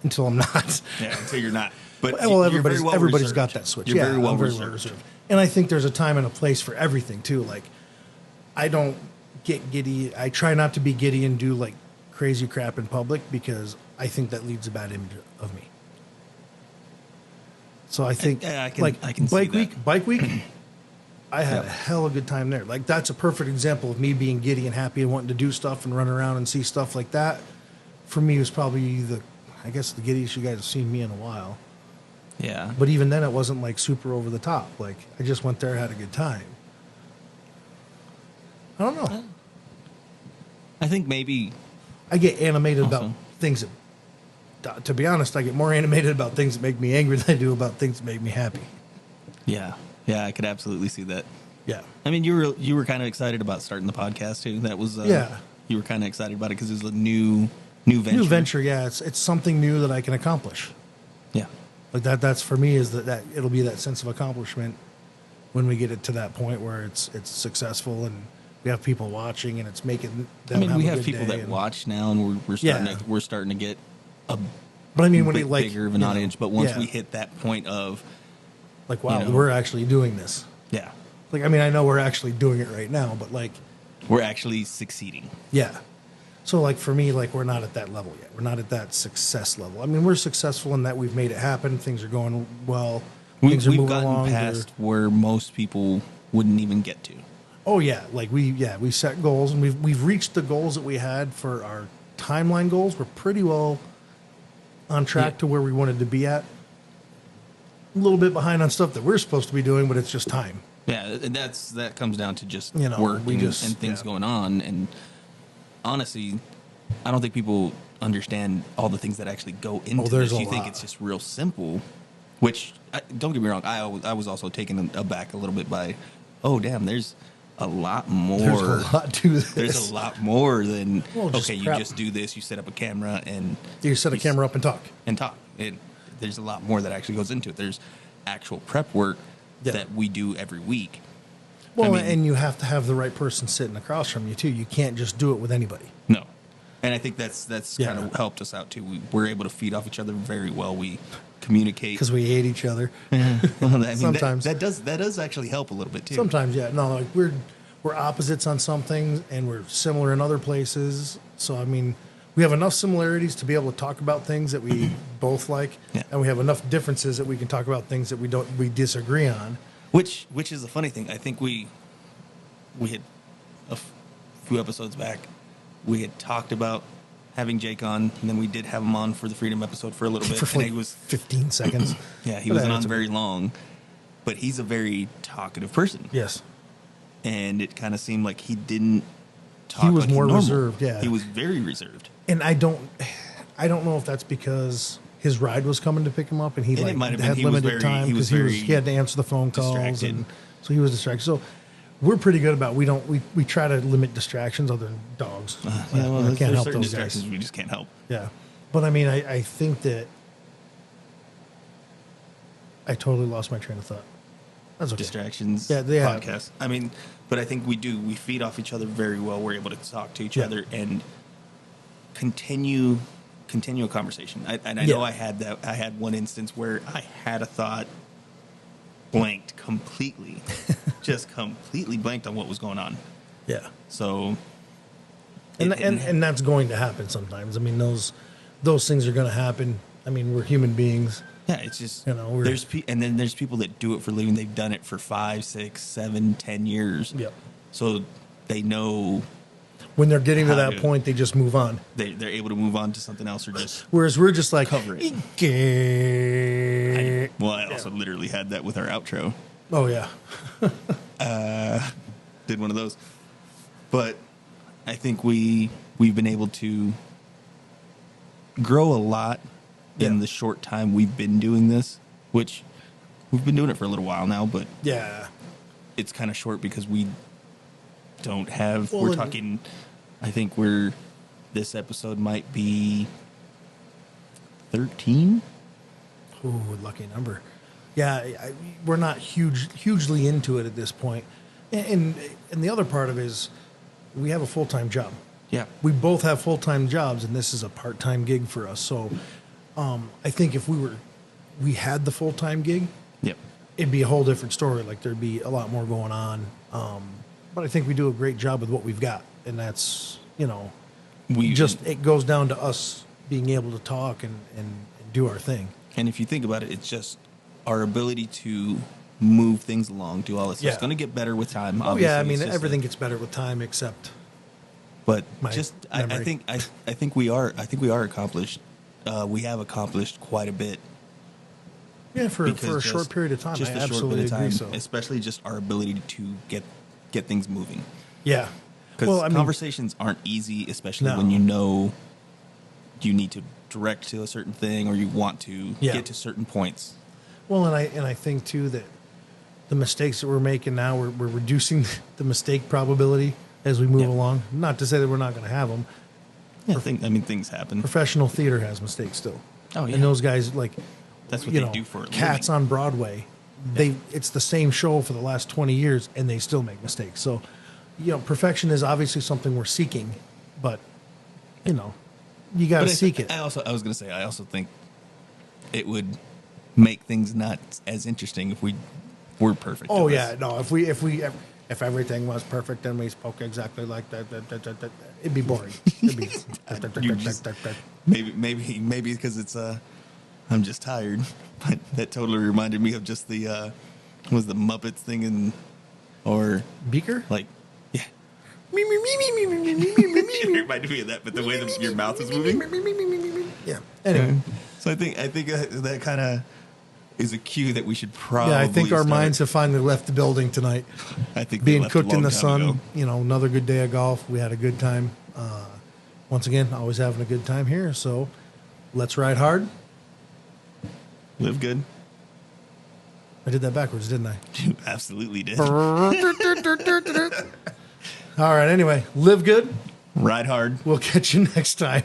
until I'm not. yeah. Until you're not. But Well, you're very everybody's reserved. got that switch. You're yeah, very well I'm very reserved. well reserved. And I think there's a time and a place for everything too. Like, I don't get giddy. I try not to be giddy and do like crazy crap in public because I think that leaves a bad image of me. So I think, I can see Bike that. Week, I had a hell of a good time there. Like, that's a perfect example of me being giddy and happy and wanting to do stuff and run around and see stuff like that. For me, it was probably the giddiest you guys have seen me in a while. Yeah, But even then, it wasn't like super over the top. Like, I just went there, had a good time. I don't know. I think maybe. I get animated about Also. things that, to be honest, I get more animated about things that make me angry than I do about things that make me happy. Yeah, I could absolutely see that. Yeah. I mean, you were kind of excited about starting the podcast too. That was Yeah. You were kind of excited about it because it was a new New venture. New venture, yeah. It's something new that I can accomplish. Yeah. Like that's for me is that it'll be that sense of accomplishment when we get it to that point where it's successful and we have people watching and it's making them We have a have good people day that and- watch now, and we're starting to get a But I mean, when it, bigger of an audience. But once yeah. we hit that point of, like, wow, you know, we're actually doing this. yeah, Like, I mean, I know we're actually doing it right now, but like, we're actually succeeding. yeah. So like for me, like we're not at that level yet. We're not at that success level. I mean, we're successful in that we've made it happen. Things are going well. Things are We've moving gotten along. past where most people wouldn't even get to. Oh yeah, like we set goals and we've reached the goals that we had for our timeline goals. We're pretty well on track to where we wanted to be at. A little bit behind on stuff that we're supposed to be doing, but it's just time. Yeah, that comes down to just You know, work we and, just- and things yeah. going on. And honestly, I don't think people understand all the things that actually go into there's this. a You think lot. it's just real simple, which don't get me wrong. I was also taken aback a little bit by, oh damn, there's a lot more. There's a lot to this. There's a lot more than Well, just okay. prep. You just do this. You set up a camera and You set a you camera up and talk. and talk. There's a lot more that actually goes into it. There's actual prep work Yeah. that we do every week. Well, I mean- and you have to have the right person sitting across from you too. You can't just do it with anybody. No, and I think that's Yeah. kind of helped us out too. We're able to feed off each other very well. We communicate Because we hate each other. Well, I mean, sometimes. that does actually help a little bit too. Sometimes, yeah. No, like we're opposites on some things and we're similar in other places. So I mean, we have enough similarities to be able to talk about things that we both like, Yeah. and we have enough differences that we can talk about things that we disagree on. Which is a funny thing. I think we had few episodes back. We had talked about having Jake on, and then we did have him on for the Freedom episode for a little bit. For and like he was 15 seconds. yeah, he But wasn't that's on very long, but he's a very talkative person. Yes. And it kind of seemed like he didn't talk. He was like more normal. reserved, yeah. He was very reserved. And I don't know if that's because his ride was coming to pick him up and he And it like might have been. had He was limited very- time he was because very he had to answer the phone calls distracted. and so he was distracted. So we're pretty good about we try to limit distractions other than dogs. I there's can't help certain those distractions guys. we just can't help. Yeah. But I mean I think that I totally lost my train of thought. That's okay. Distractions. Yeah, they have. Podcasts. I mean, but I think we feed off each other very well. We're able to talk to each Yeah. other and continue a conversation. I Yeah. know I had one instance where I had a thought blanked completely, just completely blanked on what was going on. Yeah. So, And that's going to happen sometimes. I mean those things are going to happen. I mean we're human beings. yeah, it's just You know, we're- and then there's people that do it for a living. They've done it for 5, 6, 7, 10 years. Yep. So they know When they're getting to How that to- point, they just move on. they're able to move on to something else or just. Whereas we're just like Cover it. "Okay." Well, I also literally had that with our outro. Oh yeah, Did one of those, but I think we've been able to grow a lot in Yeah. the short time we've been doing this, which we've been doing it for a little while now, but yeah. it's kind of short because we don't have. Well, we're and- talking. I think this episode might be 13. Ooh, lucky number. Yeah, we're not hugely into it at this point. And the other part of it is we have a full-time job. Yeah. We both have full-time jobs, and this is a part-time gig for us. So I think if we had the full-time gig, Yep. it'd be a whole different story. Like there'd be a lot more going on. But I think we do a great job with what we've got, and that's it goes down to us being able to talk and do our thing. And if you think about it, it's just our ability to move things along, do all this. Yeah. It's going to get better with time. Oh yeah, I mean It's just everything gets better with time, except But my just, memory. I think we are accomplished. We have accomplished quite a bit. yeah for because a short just- period of time. Just I a short absolutely bit of agree. time, So especially just our ability to get things moving. yeah, Because well, I mean, conversations aren't easy, especially No. when you know you need to direct to a certain thing or you want to Yeah. get to certain points. well, and I think too that the mistakes that we're making now, we're reducing the mistake probability as we move Yeah. along. Not to say that we're not going to have them. Yeah, things happen. Professional theater has mistakes still. Oh, yeah. And those guys, like, That's what you they know, do for a Cats living. on Broadway. It's the same show for the last 20 years, and they still make mistakes. So, you know, perfection is obviously something we're seeking, but you know, you got to But seek it. I was going to say, I also think it would make things not as interesting if we were perfect. Oh at yeah, this. no. If everything was perfect and we spoke exactly like that, it'd be boring. It'd be, You just- Maybe because it's I'm just tired. But that totally reminded me of just the what was the Muppets thing or Beaker. like yeah. It reminded me of that, but the way your mouth is moving. Yeah. Anyway, So I think that kind of is a cue that we should probably. yeah, I think our start. minds have finally left the building tonight. I think they Being left a cooked in long the time sun. ago. You know, another good day of golf. We had a good time. Once again, always having a good time here. So let's ride hard. Live good. I did that backwards, didn't I? You absolutely did. All right. Anyway, live good. Ride hard. We'll catch you next time.